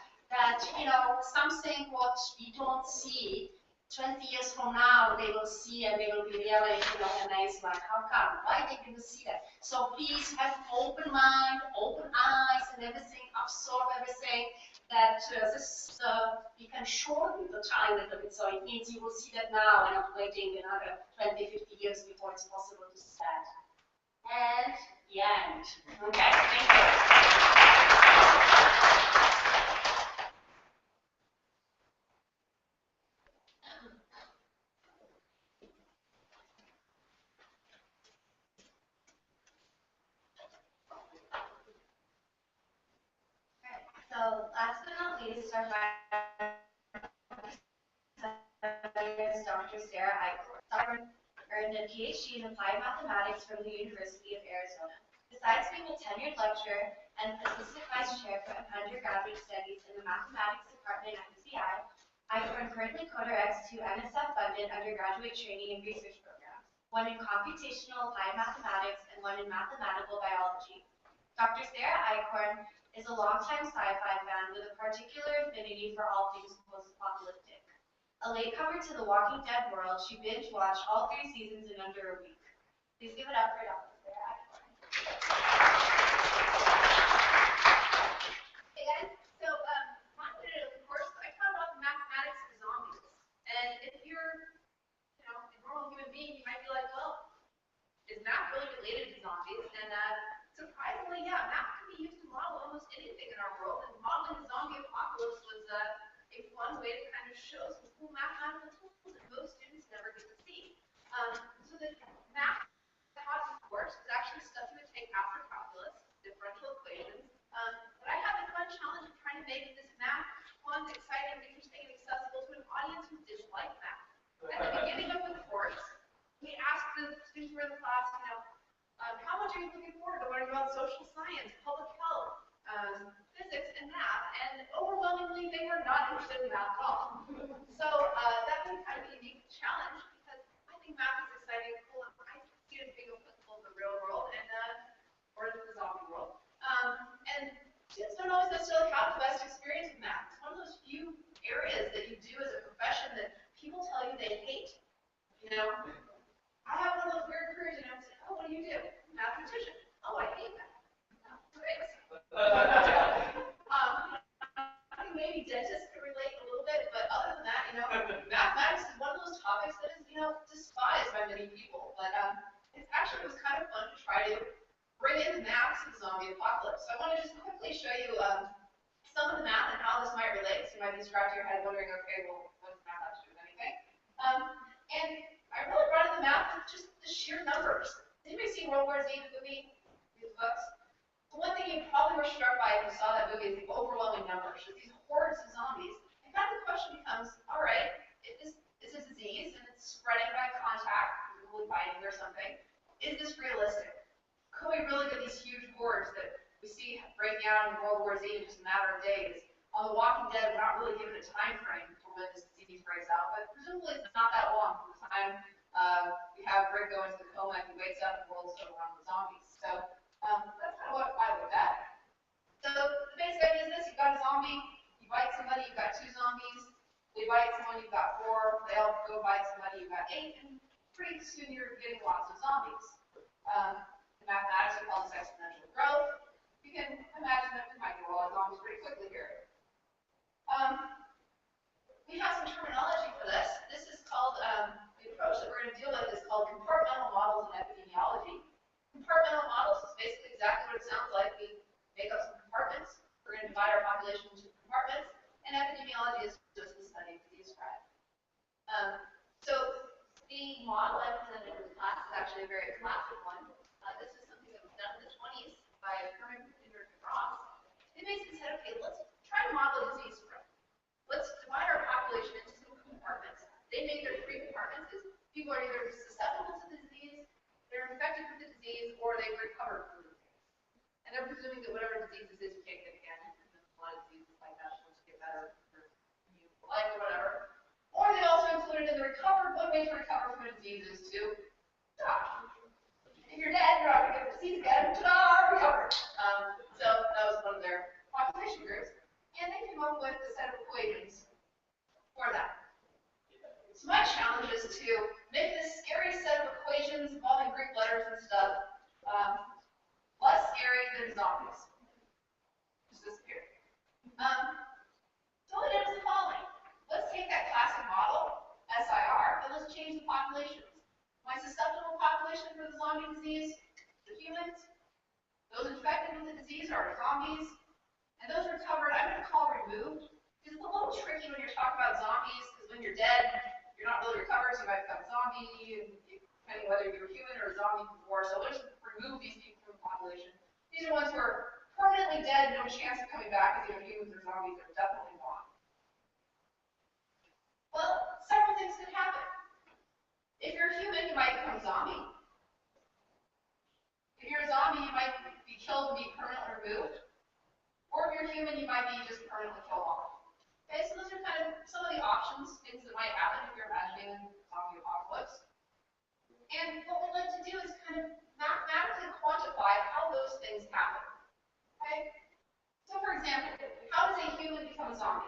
you know, something what we don't see, 20 years from now, they will see and they will be really, you know, amazed, like, how come? Why they didn't see that? So please have open mind, open eyes and everything, absorb everything, that we can shorten the time a little bit. So it means you will see that now and not waiting another 20, 50 years before it's possible to start. And the end. Okay, thank you. So last but not least, our is Dr. Sarah Eichhorn. Earned a PhD in Applied Mathematics from the University of Arizona. Besides being a tenured lecturer and assistant vice chair for undergraduate studies in the mathematics department at UCI, Eichhorn currently co-directs two NSF-funded undergraduate training and research programs, one in computational applied mathematics and one in mathematical biology. Dr. Sarah Eichhorn is a longtime sci-fi fan with a particular affinity for all things post-apocalyptic. A latecomer to the Walking Dead world, she binge-watched all 3 seasons in under a week. Please give it up for Dr. Sarah Eichhorn. Hey guys, so my course, I taught about the mathematics of zombies. And if you're, you know, a normal human being, you might be like, well, is math really related to zombies? And surprisingly, yeah, math can be used to model almost anything in our world. And modeling the zombie apocalypse was a fun way to kind of show some cool mathematical tools that most students never get to see. So the math taught in the course is actually stuff you would take after calculus, differential equations. But I had the fun challenge of trying to make this math fun, exciting, interesting, and accessible to an audience who didn't like math. At the beginning of the course, we asked the students who were in the class, you know, how much are you looking forward to learning about social science, public health, physics, and math? And overwhelmingly, they were not interested in math at all. So that was kind of a unique challenge because I think math is exciting and cool, and I see it being applicable in the real world and or in the zombie world. And students don't always necessarily have the best experience with math. It's one of those few areas that you do as a profession that people tell you they hate. You know, I have one of those weird careers, you know, say, oh, what do you do? Mathematician. Oh, I hate math. Oh, thanks. I think maybe dentists could relate a little bit, but other than that, you know, mathematics is one of those topics that is, you know, despised by many people. But it was kind of fun to try to bring in the math to the zombie apocalypse. So I want to just quickly show you some of the math and how this might relate. So you might be scratching your head wondering, okay, well, what does math have to do with anything? And I really brought in the math with just the sheer numbers. Anybody seen World War Z, the movie, these books? The one thing you probably were struck by if you saw that movie is the overwhelming numbers. There's these hordes of zombies. And kind of the question becomes, all right, if this is a disease and it's spreading by contact, presumably biting or something, is this realistic? Could we really get these huge hordes that we see breaking out in World War Z in just a matter of days? On The Walking Dead, we're not really given a time frame for when this disease breaks out, but presumably it's not that long from the time we have Rick go into the coma and he wakes up and the world's still around with zombies. So that's kind of what I looked at. So the basic idea is this: you've got a zombie, you bite somebody, you've got 2 zombies. They bite someone, you've got 4. They all go bite somebody, you've got 8, and pretty soon you're getting lots of zombies. In mathematics, we call this exponential growth. You can imagine that we might get a lot of zombies pretty quickly here. We have some terminology for this. This is called, the approach that we're going to deal with is called compartmental models in epidemiology. Compartmental models is basically exactly what it sounds like. We make up some compartments. We're going to divide our population into compartments. And epidemiology is just the study of disease spread. So the model I presented in the class is actually a very classic one. This is something that was done in the 20s by Herman and Ross. They basically said, okay, let's try to model disease spread. Let's divide our population into some compartments. They made their 3 compartments. People are either susceptible to the disease, they're infected with the disease, or they've recovered from the disease. And they're presuming that whatever disease this is, you can't get again. And a lot of diseases like that, once you get better, you're immune for life or whatever. Or they also include put it in the recovered. One way to recover from a disease is to die. If you're dead, you're not going to get the disease again. Ta-da, recovered. So that was one of their population groups. And they came up with a set of equations for that. So my challenge is to make this scary set of equations involving Greek letters and stuff less scary than zombies. Just disappear. So what it is the following. Let's take that classic model, SIR, and let's change the populations. My susceptible population for the zombie disease, the humans. Those infected with the disease are zombies. And those recovered, I'm going to call removed. Because it's a little tricky when you're talking about zombies, because when you're dead, you're not really recovered, so you might become a zombie, and depending whether you were human or a zombie before. So we'll just remove these people from the population. These are ones who are permanently dead, no chance of coming back, as either humans or zombies are definitely gone. Well, several things could happen. If you're a human, you might become a zombie. If you're a zombie, you might be killed and be permanently removed. Or if you're human, you might be just permanently killed off. Okay, so those are kind of some of the options, things that might happen if you're imagining a zombie apocalypse. And what we'd like to do is kind of mathematically quantify how those things happen. Okay? So for example, how does a human become a zombie?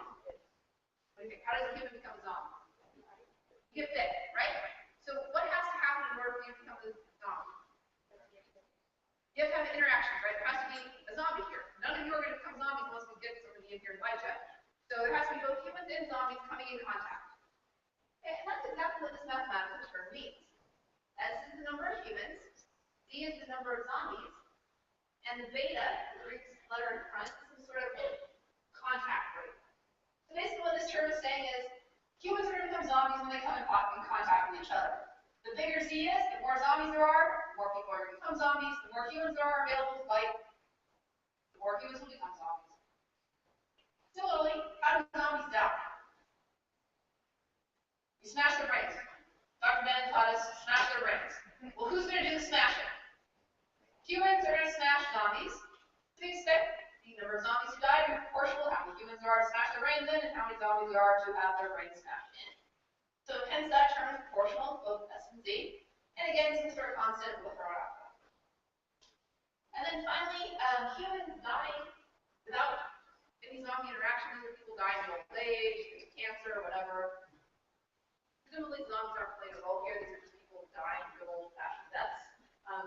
What do you think? How does a human become a zombie? You get bit, right? So what has to happen in order for you to become a zombie? You have to have interactions, right? There has to be a zombie here. None of you are going to become zombies unless we get somebody in here to bite you. So there has to be both humans and zombies coming in contact. Okay, and that's exactly what this mathematical term means. S is the number of humans, D is the number of zombies, and the beta, the Greek letter in front, is some sort of contact rate. So basically what this term is saying is humans are going to become zombies when they come in contact with each other. The bigger Z is, the more zombies there are, the more people are going to become zombies, the more humans there are available to fight, the more humans will become zombies. Similarly, how do zombies die? You smash their brains. Dr. Dennin taught us to smash their brains. Well, who's going to do the smashing? Humans are going to smash zombies. To the extent the number of zombies who die is proportional to how many humans there are to smash their brains in and how many zombies there are to have their brains smashed in. So hence that term is proportional, both S and Z. And again, some sort of constant we'll throw it out. And then finally, humans die without any zombie interactions, or people die in old age, cancer, or whatever. Presumably zombies aren't playing a role here. These are just people dying of old-fashioned deaths.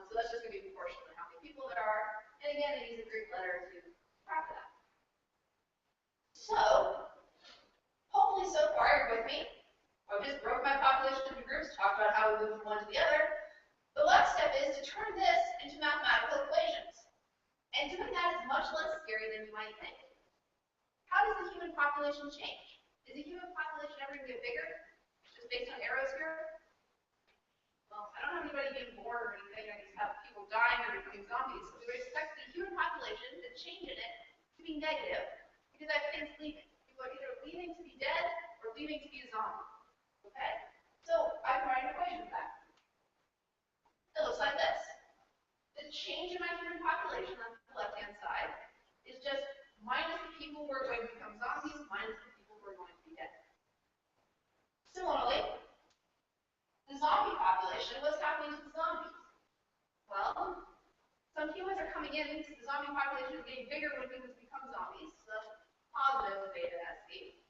So that's just going to be proportional to how many people there are. And again, they use a Greek letter to track that. So, hopefully so far you're with me. I just broke my population into groups, talked about how we move from one to the other. The last step is to turn this into mathematical equations. And doing that is much less scary than you might think. How does the human population change? Is the human population ever going to get bigger? Just based on arrows here? Well, I don't have anybody being born or anything. I just have people dying or becoming zombies. So we would expect the human population, the change in it, to be negative because I have things leaving. People are either leaving to be dead or leaving to be a zombie. Okay? So I can write an equation for that. It looks like this. The change in my human population on the left-hand side is just minus the people who are going to become zombies, minus the people who are going to be dead. Similarly, the zombie population, what's happening to the zombies? Well, some humans are coming in, so the zombie population is getting bigger when humans become zombies, so that's positive with beta SC.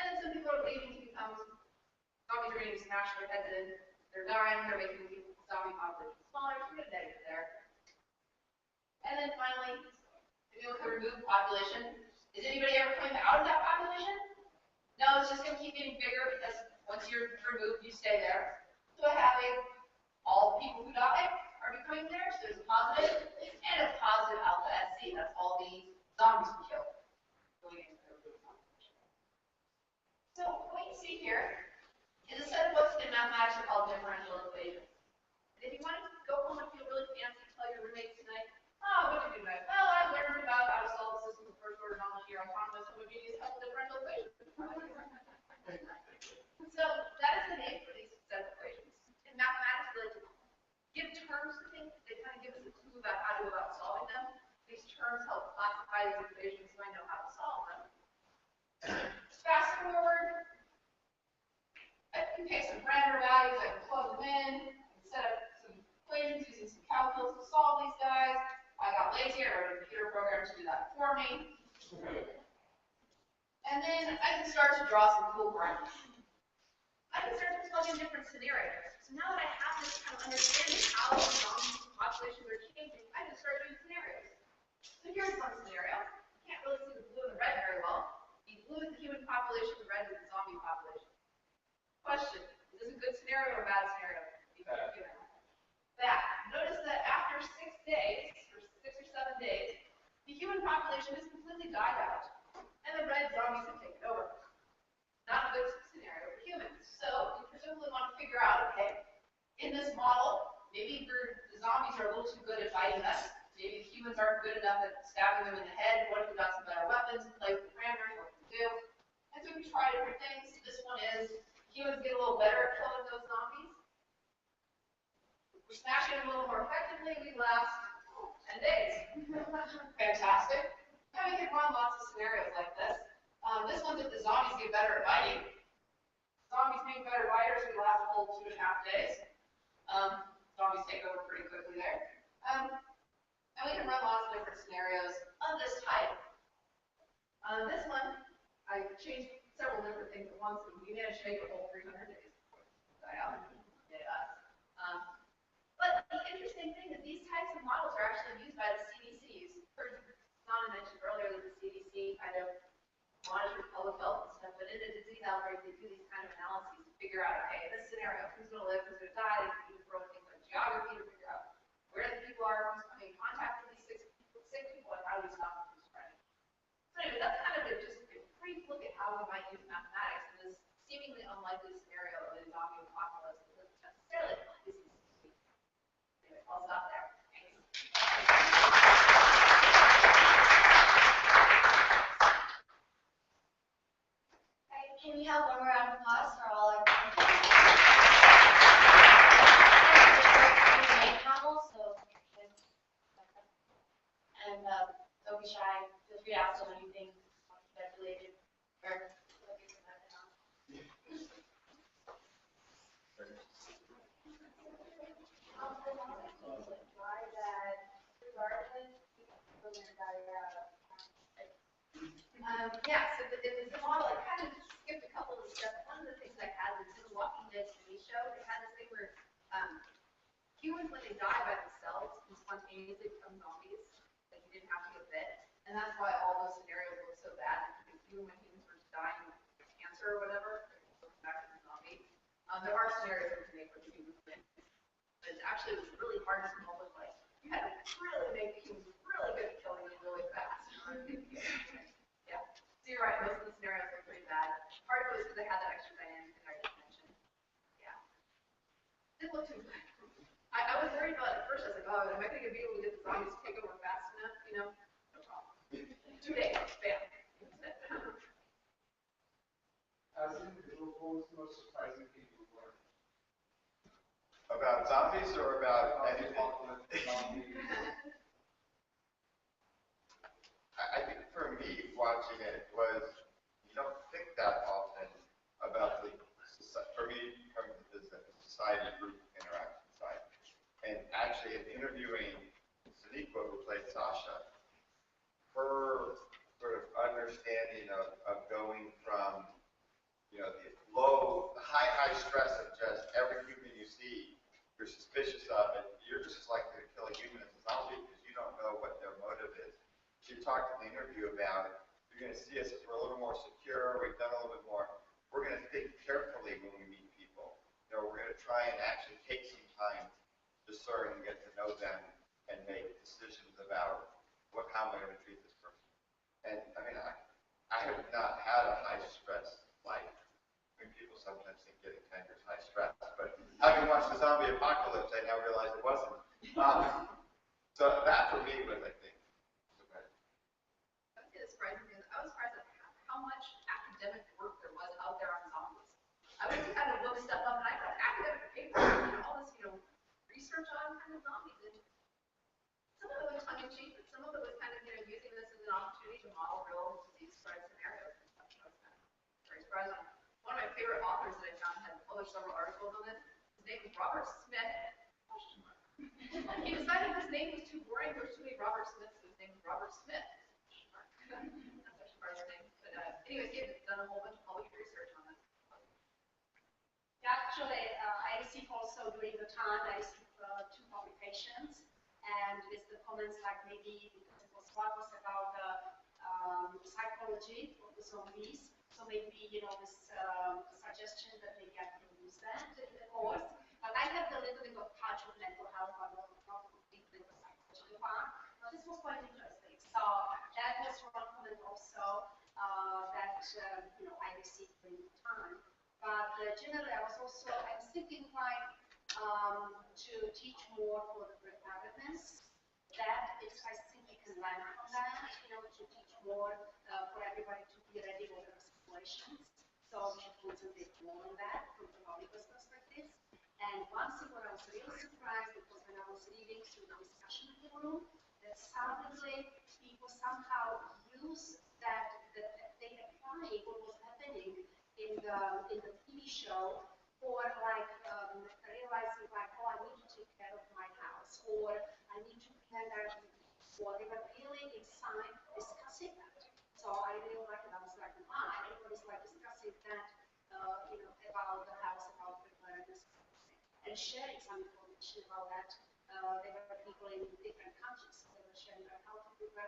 And then some people are leaving to become zombies, are getting smashed their heads in, they're dying, they're making the zombie population smaller, so we're negative there. And then finally, if you look at the removed population, is anybody ever coming out of that population? No, it's just going to keep getting bigger because once you're removed, you stay there. So having all the people who die are becoming there, so there's a positive and a positive alpha SC. That's all the zombies we killed. So what you see here is a set of what's in mathematics are called differential equations. And if you want to go home and feel really fancy, tell your roommates tonight, oh, what did you do tonight? Well, I learned about how to solve the systems of first order nonlinear autonomous homogeneous couple differential equations. So that is the name for these set of equations. In mathematics, we like to give terms to things. They kind of give us a clue about how to go about solving them. These terms help classify these equations so I know how to solve them. Fast forward. Okay, got lazy, I wrote a computer program to do that for me. And then I can start to draw some cool graphs. I can start to plug in different scenarios. So now that I have this kind of understanding how zombie populations are changing, I can start doing scenarios. So here's one scenario. You can't really see the blue and the red very well. The blue is the human population, the red is the zombie population. Question, is this a good scenario or a bad scenario? Bad. Notice that after 6 days, or 6 or 7 days, the human population has completely died out, and the red zombies have taken over. Not a good scenario for humans. So you presumably want to figure out, okay, in this model, maybe the zombies are a little too good at fighting us. Maybe the humans aren't good enough at stabbing them in the head. What if we got some better weapons? Play with the parameters. What can we do? And so we try different things. This one is humans get a little better at killing those zombies. We're smashing them a little more effectively. We last 10 days. Fantastic. And we can run lots of scenarios like this. This one's if the zombies get better at biting. Zombies being better biters, we last a whole 2.5 days. Zombies take over pretty quickly there. And we can run lots of different scenarios of this type. This one, I changed several different things at once, and we managed to make a whole 300 days before it died out. But the interesting thing is these types of models are actually used by the CDC. You heard Zuzana mentioned earlier that the CDC kind of monitors public health and stuff, but in a disease outbreak, they do these kind of analyses to figure out, okay, this scenario, who's going to live, who's going to die. They can even throw in things like geography to figure out where the people are, who's coming in contact with these sick people, and how do we stop them from spreading. So anyway, that's kind of just a brief look at how we might use mathematics in this seemingly unlikely scenario of a zombie apocalypse that doesn't necessarily apply to CDC. Anyway, I'll stop there. Can we have one more round of applause for all our panelists? And don't be shy. Feel free to ask them anything that's related or Yeah, so in the model, I kind of skipped a couple of steps. One of the things I had was in the Walking Dead TV show, they had this thing where humans, when they die by themselves, can spontaneously become zombies. Like you didn't have to get bit. And that's why all those scenarios look so bad. Because even when humans were dying of cancer or whatever, they're going back to the zombie. There are scenarios that we can make with humans. But actually, it was really hard to come up with, like, you had to really make humans really good at killing you really fast. Yeah. So you're right, most of the scenarios look pretty bad. Part of it was because they had that extra dynamic thing I just mentioned. Yeah. Didn't look too good. I was worried about it at first. I was like, oh, am I going to be able to get the zombies to take over fast enough? You know? No problem. 2 days, bam. As an individual, what was the most surprising thing you learned? About zombies or about anything? I think for me, watching it was, you don't think that often about the, for me, from the society group interaction side. And actually, in interviewing Sadiqa, who played Sasha, her sort of understanding of going from, you know, the high stress of just every human you see, you're suspicious of, and you're just as likely to kill a human as a zombie because you don't know what their motive is. She talked in the interview about, you're going to see us as we're a little more secure, we've done a little bit more, we're going to think carefully when we meet people. You know, we're going to try and actually take some time to discern and get to know them and make decisions about how am I going to treat this person. And I mean, I have not had a high stress life. I mean, people sometimes think getting tenure is high stress, but having watched the zombie apocalypse, I now realize it wasn't. So that for me was, I think, I was surprised at how much academic work there was out there on zombies. I went to kind of look stuff up, and I got academic papers, all this, research on kind of zombies. And some of it was tongue in cheek, but some of it was kind of, using this as an opportunity to model real disease spread scenarios and stuff. I was kind of very surprised on. One of my favorite authors that I found had published several articles on this. His name is Robert Smith. He decided his name was too boring. There's too many Robert Smiths. His name was Robert Smith. That's actually Bart's name. But anyways, he had done a whole bunch of public research on this. Actually, I received also during the time, I received 2 publications, and with the comments like maybe, because it was one was about the psychology of the zombies, so maybe, this suggestion that maybe I can use that in the course. But I have a little bit of touch with mental health, but not deeply the psychology part. But this was quite interesting. So that was one comment also that, I received during the time. But generally, I was thinking like to teach more for the preparedness. That is, I think we can learn from that, to teach more for everybody to be ready for the situations. So we should concentrate more on that from the public perspective. And one thing where I was really surprised because when I was reading through the discussion in the room, that suddenly people somehow use that they apply what was happening in the TV show, or like realizing like, oh, I need to take care of my house, or I need to plan that, or they were really inside discussing that. So I really liked it. I was like, wow, everybody's like discussing that, about the house, about preparedness, and sharing some information about that. There were people in different countries, so they were sharing like how to prepare,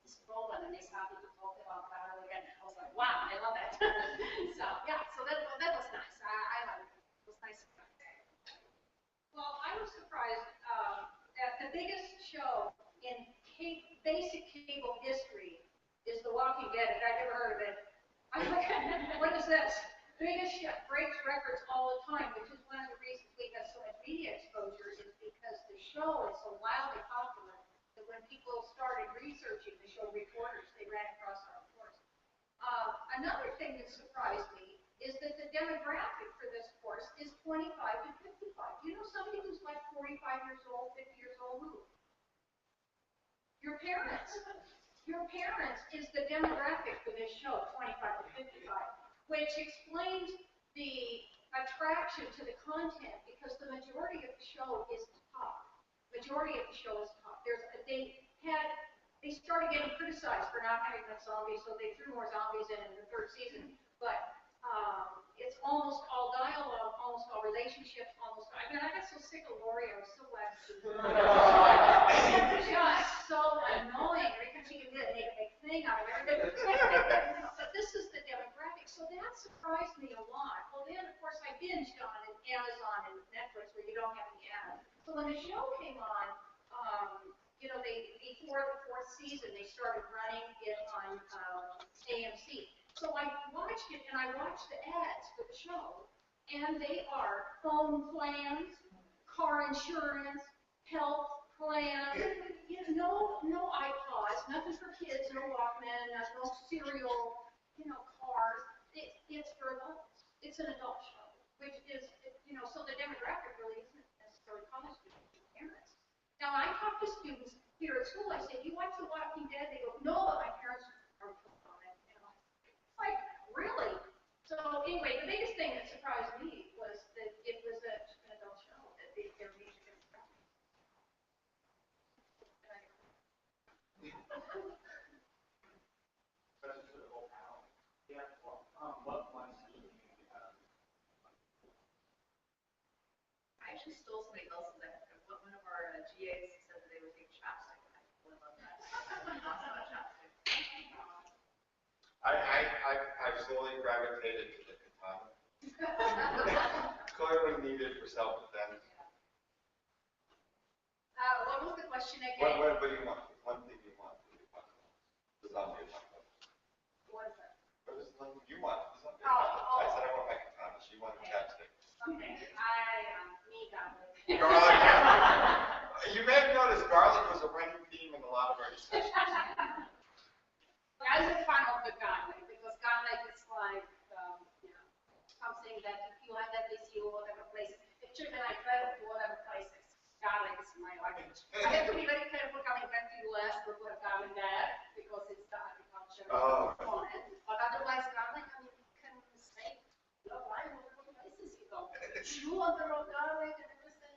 this problem, and they started to talk about that again. I was like, wow, I love that. So yeah, so that was nice. I liked it. It was nice. Well, I was surprised that the biggest show in basic cable history is The Walking Dead, and I'd never heard of it. I'm like, what is this? Biggest show breaks records all the time, which is one of the reasons we have so much media exposure, is because the show is so wildly popular that when people started researching the show, reporters, they ran across our reports. Another thing that surprised me is that the demographic for this course is 25 to 55. You know somebody who's like 45 years old, 50 years old, who? Your parents. Your parents is the demographic for this show, 25 to 55, which explains the attraction to the content, because the majority of the show is talk. Majority of the show is talk. They started getting criticized for not having enough zombies, so they threw more zombies in the 3rd season. But it's almost all dialogue, almost all relationships, I got so sick of Lori. I was so glad to see her. It was just so annoying. Every time she could make a big thing out of everything. But this is the demographic, so that surprised me a lot. Well, then, of course, I binged on Amazon and Netflix, where you don't have the ads. So when the show came on, before the 4th season, they started running it on AMC. So I watched it, and I watched the ads for the show, and they are phone plans, car insurance, health plans, no iPods, nothing for kids, no Walkman, no cereal, cars. It's for adults. It's an adult show, which is, so the demographic really isn't necessarily college students and parents. Now, I talk to students here at school. I say, "Do you watch The Walking Dead?" They go, "No, but my parents are hooked on it." It's like, really? So anyway, the biggest thing that surprised me was that it was an adult show, that their major demographic. I actually stole somebody else's idea. One of our GAs said that they would take chapstick. I really love that. I've slowly gravitated to the katana. Clearly needed for self-defense. What was the question again? What do you want? One thing you want to talk about. The zombie apocalypse. What is that? What is the one you want? The zombie Oh. apocalypse. I said I want my katana. She wanted chapstick. Okay, me garlic. Garlic. You may have noticed garlic was a running theme in a lot of our discussions. I was a fan of the garlic, because garlic is like, something that if you have that with you, whatever places, actually when I travel to whatever places, garlic is my language. I have to be very careful coming back to US to put garlic there, because it's the agriculture component. But otherwise, garlic, you can say, your life, whatever places you go. Chew on the raw garlic and everything.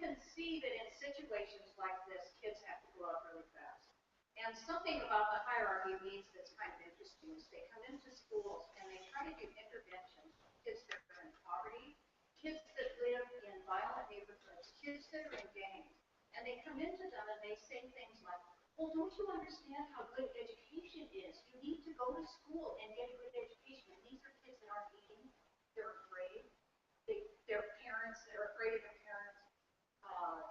can see that in situations like this, kids have to grow up really fast. And something about the hierarchy of needs that's kind of interesting is they come into schools and they try to do interventions. Kids that are in poverty, kids that live in violent neighborhoods, kids that are in gangs. And they come into them and they say things like, well, don't you understand how good education is? You need to go to school and get a good education. And these are kids that aren't eating. They're afraid. Their parents, they're afraid of their parents.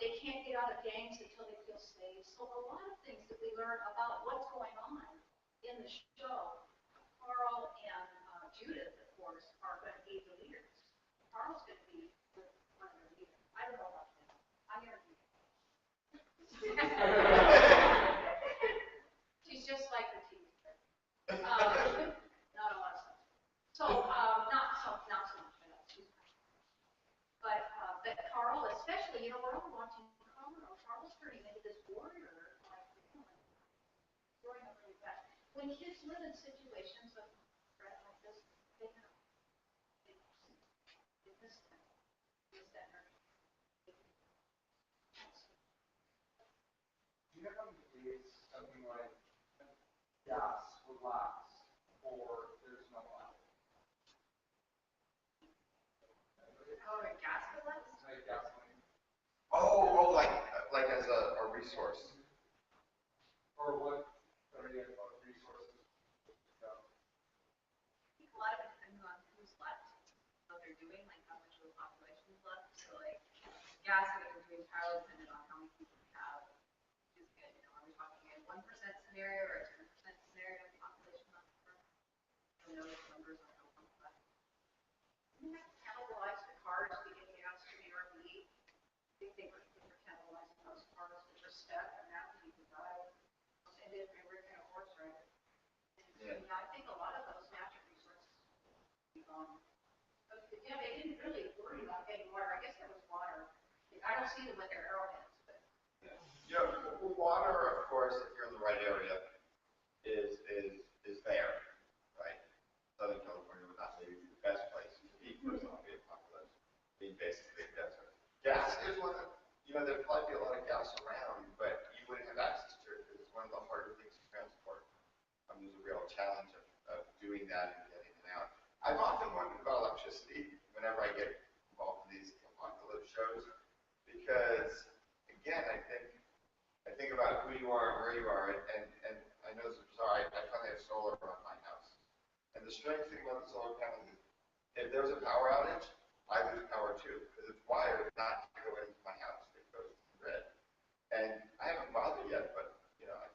They can't get out of gangs until they feel safe. So a lot of things that we learn about what's going on in the show, Carl and Judith, of course, are going to be the leaders. Carl's going to be one of the leaders. I don't know about that. I interviewed him. She's just like her team. Not a lot of stuff. So, not so much. But Carl, especially, you know, we're all watching Carl. Carl's turning into this warrior, like, growing up really fast. When kids live in situations of threat like this, they know. They miss that. Miss that energy. Do you know how many days something like gas will last, or there's no light? Oh, and gas for lunch? Like gasoline? Oh, like as a resource. Or what area of resources? I think a lot of it depends on who's left, what they're doing, like how much of the population is left. So like gas is entirely dependent on how many people we have. Which is good. You know, are we talking a 1% scenario or a 10% scenario of the population left? I know those numbers are no complex. We have to cannibalize the cars to get gas to the RV. They were cannibalizing those cars which are stuck and now people die. And then they were kind of horse riding. And I think a lot of those natural resources will be gone. But yeah, they didn't really worry about getting water. I guess there was water. I don't see them with their arrowheads, but. You know, water, of course, if you're in the right area, is there, right? Southern California would not maybe be the best place to be for a zombie apocalypse, being basically a desert. Gas is one of, you know, there'd probably be a lot of gas around, but you wouldn't have access to it because it's one of the harder things to transport. There's a real challenge of doing that and getting it out. I've often wondered about electricity whenever I get involved in these apocalypse shows, because again, I think about who you are and where you are, and I know this is bizarre. I finally have solar around my house, and the strange thing about the solar panels is, if there's a power outage, I lose power too, because it's wired not to go into my house. It goes to the grid, and I haven't bothered yet, but you know, I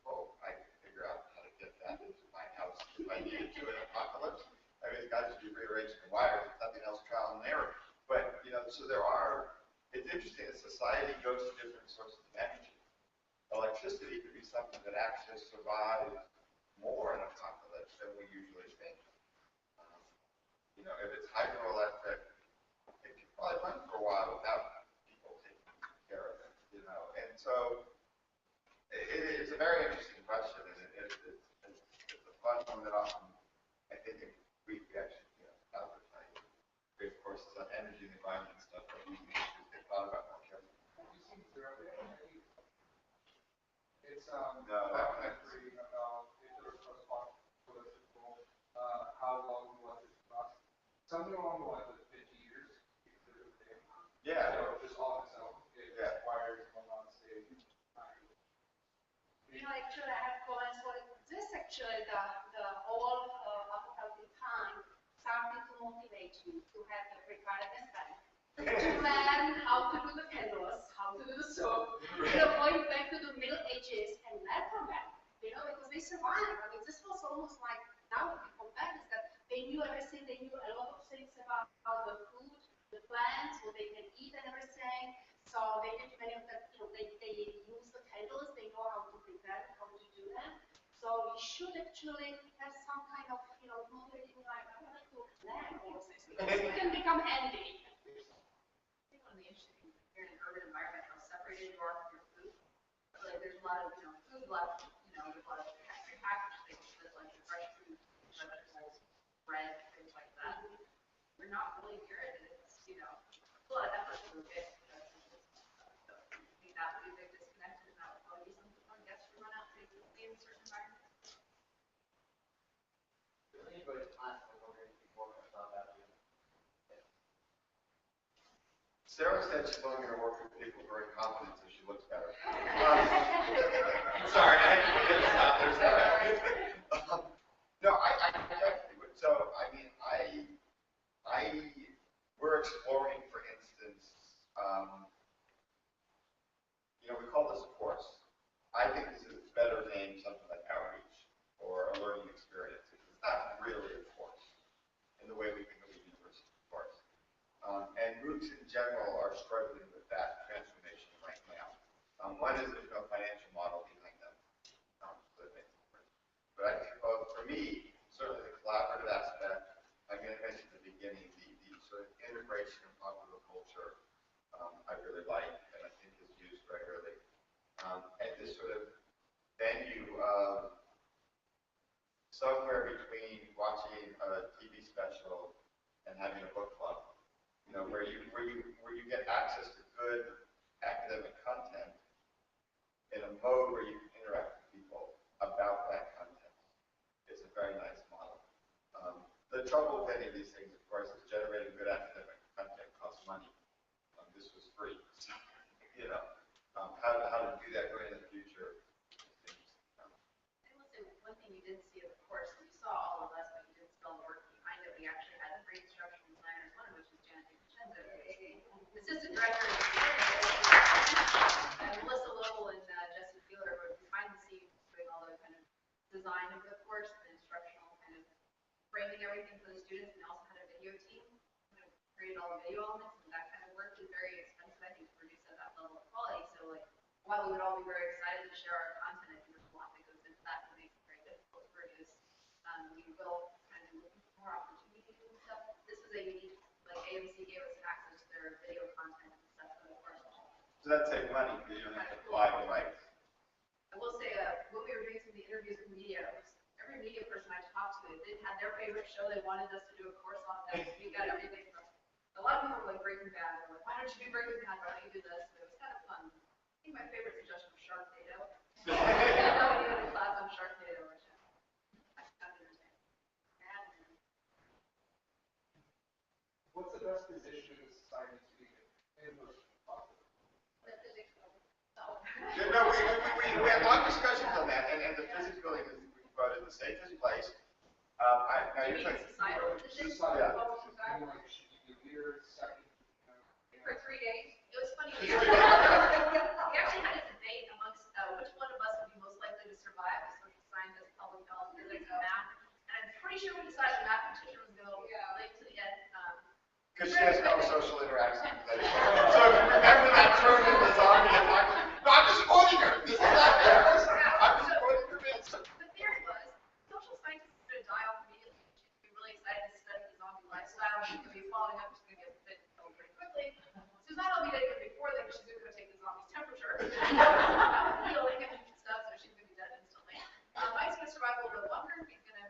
hope I can figure out how to get that into my house if I needed to in an apocalypse. I mean, it's got to be rearranging the wires, if nothing else, trial and error. But you know, so there are. It's interesting that society goes to different sources of energy. Electricity could be something that actually survives more in an apocalypse than we usually think. You know, if it's hydroelectric, it could probably run for a while without people taking care of it. You know, and so it's a very interesting question, and it's a fun one that often I think we actually, you know, advertise. Great courses on energy and environment and stuff, but we should get thought about more carefully. Have you seen Zero? It's No, documentary about political, how long was it last? Something along the lines of 50 years. Yeah. So just on its own, it requires going on stage. You know, actually, I have comments for this. Actually, the whole apocalyptic time started to motivate you to have the preparedness time, to learn how to do the candles, how to do the soap, you know, going back to the Middle Ages and learn from them, you know, because they survived. I mean, this was almost like, now we compare this, that they knew everything, they knew a lot of things about the food, the plants, what they can eat and everything. So they did many of them, you know, they use the candles, they know how to prepare, how to do them. So we should actually have some kind of, you know, motivating like, I would like to learn all of this, because it can become handy. I think one of the interesting things here in an urban environment, how separated you are from your food. Like there's a lot of, you know, food left, you know, there's a lot of packaged things that like fresh fruit, vegetables, bread, things like that. We're not really good at it, you know, a lot of effort to get you go to class and we're going to keep working on that. Sarah said she's only going to work with people who are incompetent so she looks better. Sorry, I had to get it out there. No, I definitely would. So, I mean, we're exploring, for instance, we call this a course. I think this is better named something like outreach or a learning experience. It's not really a course in the way we think of a university course. And MOOCs in general are struggling with that transformation right now. One is there's no financial model behind them. But I think for me, certainly the collaborative aspect, I mentioned at the beginning, the sort of integration of popular culture, I really like and I think is used regularly. And this sort of venue of somewhere between watching a TV special and having a book club, where you get access to good academic content in a mode where you can interact with people about that content. It's a very nice model. The trouble with any of these things, of course, is generating good academic content costs money. This was free. So, how to do that going in the future. I will say one thing you didn't see of the course, you saw all of us, but you didn't see all the work behind it. We actually had 3 instructional designers, one of which is Janet DiVincenzo, assistant director of and Melissa Lowell and Jesse Fielder were behind the scenes doing all the kind of design of the course and instructional kind of framing everything for the students, and also had a video team kind of created all the video elements, and that kind of work is very expensive, I think, to produce at that level of quality. So like, while we would all be very excited to share our content, I think there's a lot that goes into that that makes it very difficult to produce. We will kind of look for more opportunities and stuff. This was a unique, like AMC gave us access to their video content and stuff for the course. So that saves money because you don't have to buy the rights. I will say, when we were doing some of the interviews with media, every media person I talked to, they had their favorite show. They wanted us to do a course on that. We got everything from. A lot of people were like Breaking Bad. They were like, why don't you do Breaking Bad? Why don't you do this? And it was kind of fun. I think my favorite suggestion was Sharknado. I did a class on Sharknado, which I found entertaining. What's the best position in society to be in most possible? The physics of No, we had long discussions on that, and the physics building is voted the safest place. Now you're talking. societal physics. Society. Yeah. Should you be leader, second? For 3 days. It was funny. We actually had a debate amongst which one of us would be most likely to survive as social scientists, public health, physics, and math. And I'm pretty sure we decided mathematician was going to late to the end. Because she has no social interaction. So remember that term in the zombie apocalypse. No, I'm just quoting her. This is not fair. I'm just quoting her bits. The theory was social scientists are going to die off immediately. She's going to be really excited to study the zombie lifestyle. She's going to be following up. She's going to get fit pretty quickly. Zuzana will be dead before then, but she's going to take the zombie's temperature. Healing and stuff, so she's going to be dead instantly. Mike's going to survive a little bit longer. He's going to,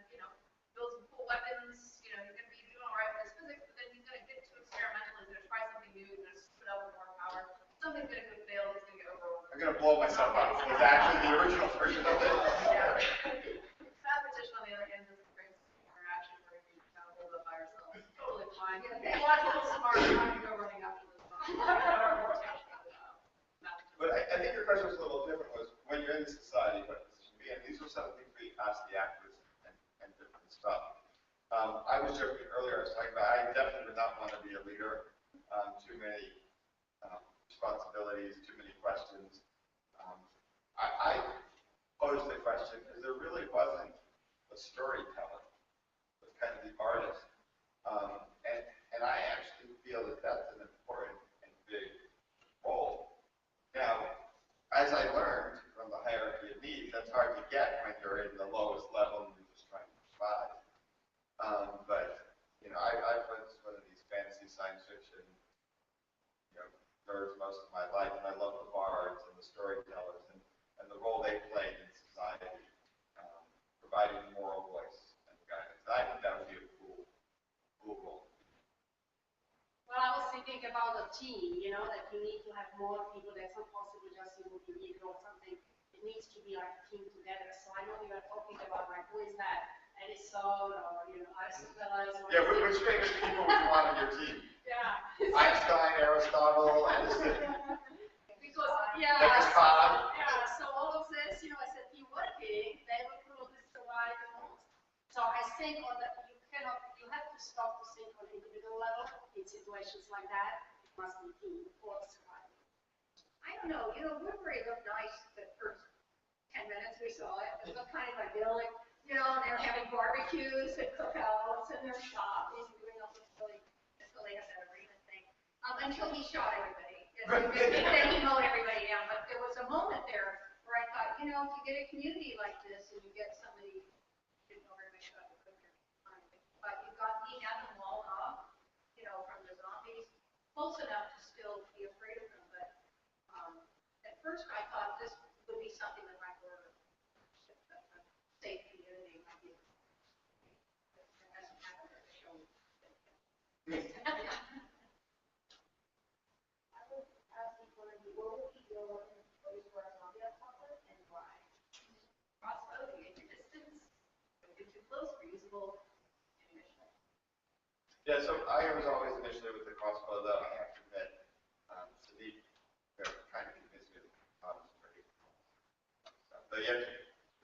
build some cool weapons. He's going to be doing all right with his physics, but then he's going to get too experimental. He's going to try something new. He's going to put out with more power. Something's going to fail. He's going to get overwhelmed. I'm going to blow myself up. It was actually the original version of it. Yeah. Mathematician, on the other hand, doesn't bring interaction where you kind of hold up by yourself. It's totally fine. You're logical, smart, you're not going to go running after this. But I think your question was a little different, was when you're in society, what position to be in. These were some of the things we asked the actors and different stuff. I was joking earlier, I was talking about, I definitely would not want to be a leader. Too many responsibilities, too many questions. I posed the question because there really wasn't a storyteller. It was kind of the artist. And I actually feel that that's an important and big role. Now, as I learned from the hierarchy of needs, that's hard to get when you're in the lowest level and you're just trying to survive. But I've read one of these fantasy science fiction, nerds most of my life, and I love the bards and the storytellers and the role they played in society, providing moral voice and guidance. I think that would be a cool role. Well, I was thinking about a team, that you need to have more people. That's not possible just you would be or something. It needs to be like a team together. So I know you are talking about like who is that? And Edison or, Aristotle. Yeah, which famous people would you want on your team? Yeah. Einstein, Aristotle, Edison. Because, Descartes. so all of this, as a team working, they will probably survive the most. So I think you have to stop to think on individual level in situations like that. It must be team for survival. I don't know, Woodbury looked nice the first 10 minutes we saw it. It looked kind of idyllic, and they were having barbecues and cookouts and their shopping, doing all this really, it's the latest arena thing. Until he shot everybody. Then he mowed everybody down. But there was a moment there where I thought, if you get a community like this and you get somebody who didn't know very much about the cooker, but he had them walled off, from the zombies, close enough to still be afraid of them. But at first I thought this would be something that might work. A safe community might be. It hasn't happened at the show. I would ask each one of you, what would be your place for a zombie apocalypse and why? Crossbow, you get your distance. Don't get too close, reusable ammunition. Yeah, so I was always initially with the crossbow, though I have to admit, Sadiq trying to convince me that the katana is pretty cool. So you have to,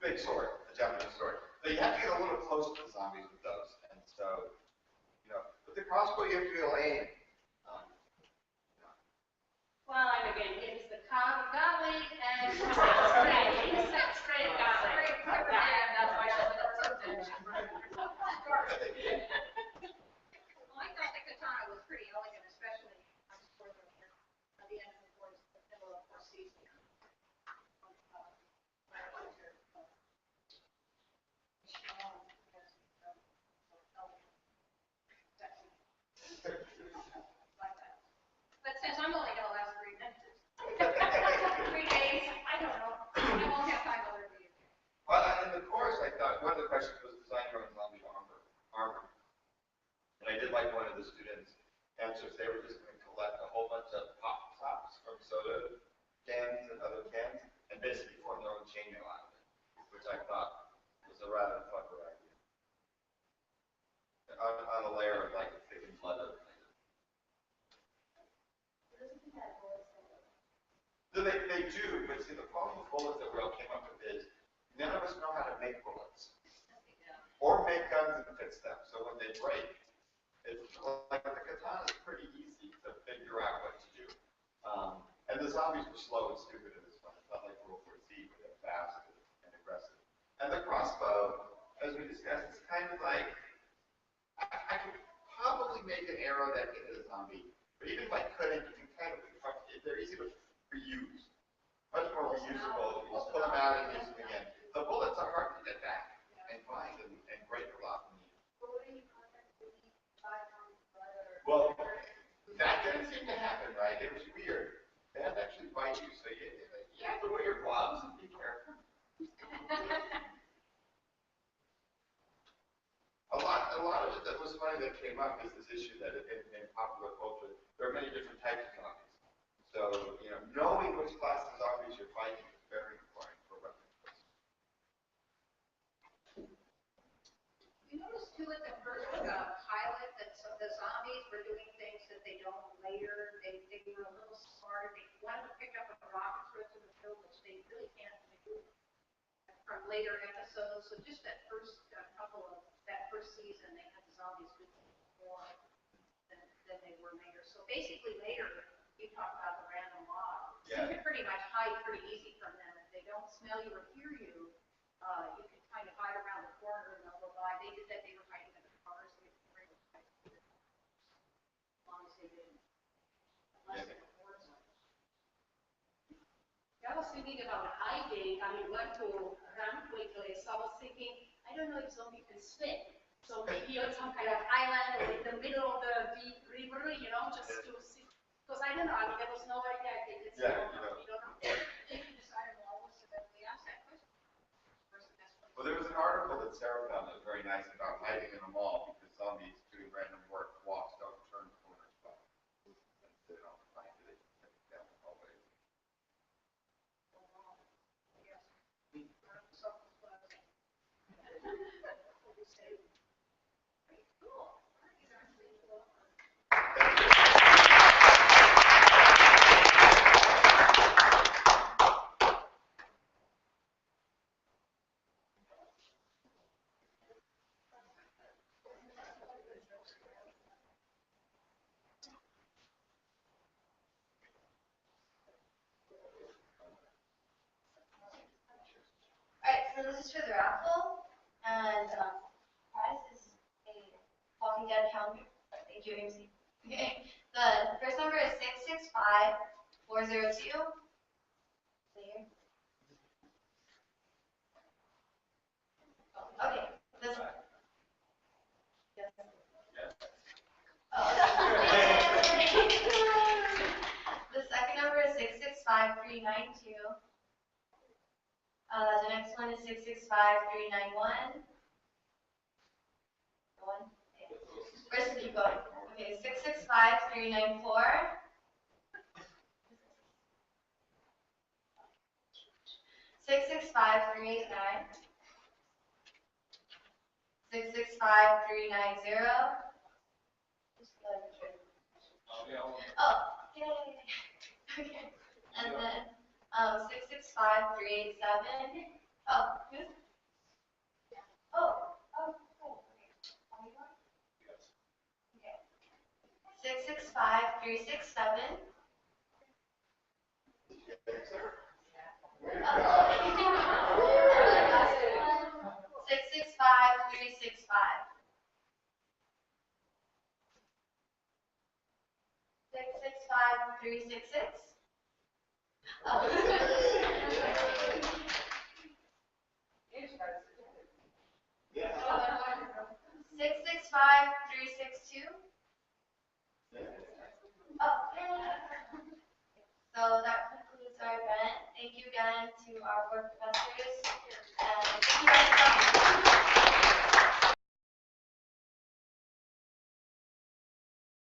big sword, a Japanese sword. But you have to get a little close to the zombies with those. And so, with the crossbow, you have to be able to aim. Well, and again, it is the garlic and spray. Insect spray garlic. Yeah, that's why I said the first thing. Well, I thought the katana was pretty elegant, especially toward the end of the middle of the fourth season. But since I'm only going to last 3 minutes, 3 days, I don't know. I won't have time to review. Well, in the course, I thought one of the questions was design your own zombie armor. And I did like one of the students' answers. They were just going to collect a whole bunch of pop tops from soda cans and other cans and basically form their own chainmail out of it, which I thought was a rather clever idea. On a layer of like a thick and leather. So they do, but see the problem with bullets that we all came up with is none of us know how to make bullets. Or make guns and fix them. So when they break, it's like the katana is pretty easy to figure out what to do. And the zombies were slow and stupid in this one. It's not like World War Z where they're fast and aggressive. And the crossbow, as we discussed, is kind of like I could probably make an arrow that hit a zombie, but even if I couldn't, you can kind of they're easy to reuse. Much more reusable. You just pull them out and use them again. The bullets are hard to get back and find and break a lot from you. Well, that didn't seem to happen, right? It was weird. They had to actually bite you, so you have to wear your gloves and be careful. A lot of it that was funny that came up is this issue that in popular culture, there are many different types of zombies. So, knowing which class of zombies you're fighting is very important for weapon choice. You notice too at the first pilot that the zombies were doing things that they don't later. They were a little smarter. One of them picked up a rocket through to the field, which they really can't do from later episodes. So just that first season, they had the zombies doing more than they were later. So basically later, you talk about the random mob. Yeah. You can pretty much hide pretty easy from them. If they don't smell you or hear you, you can kind of hide around the corner and they'll go by. They did that. They were hiding in the cars. They were very much as long as they didn't. Unless they were bored. I was thinking about hiding. I mean, when to run quickly. So I was thinking, I don't know if zombie can swim. So maybe on some kind of island or in the middle of the deep river, just to see. Because I don't know, I mean, there was no idea I think it's we don't know. They can decide on so that they ask that question. Well, there was an article that Sarah found that was very nice about hiding in a mall because zombies doing random walks don't turn corners, but they don't find it down the hallway. Alright, so this is for the raffle, and prize is a Walking Dead calendar. Thank you, AMC. Okay, the first number is 665402. Okay, this. Yes. Oh. The second number is 665392. The next one is 665391. One. Yeah. Where's the keep going? Okay, 665394. 665389. 665390. Oh, yay. Okay. And then 665387. Oh, who's? Oh, cool. Okay. 665367. 665365. 665366. Oh. 665362. Oh, so that concludes our event. Thank you again to our four professors, and thank you guys for coming.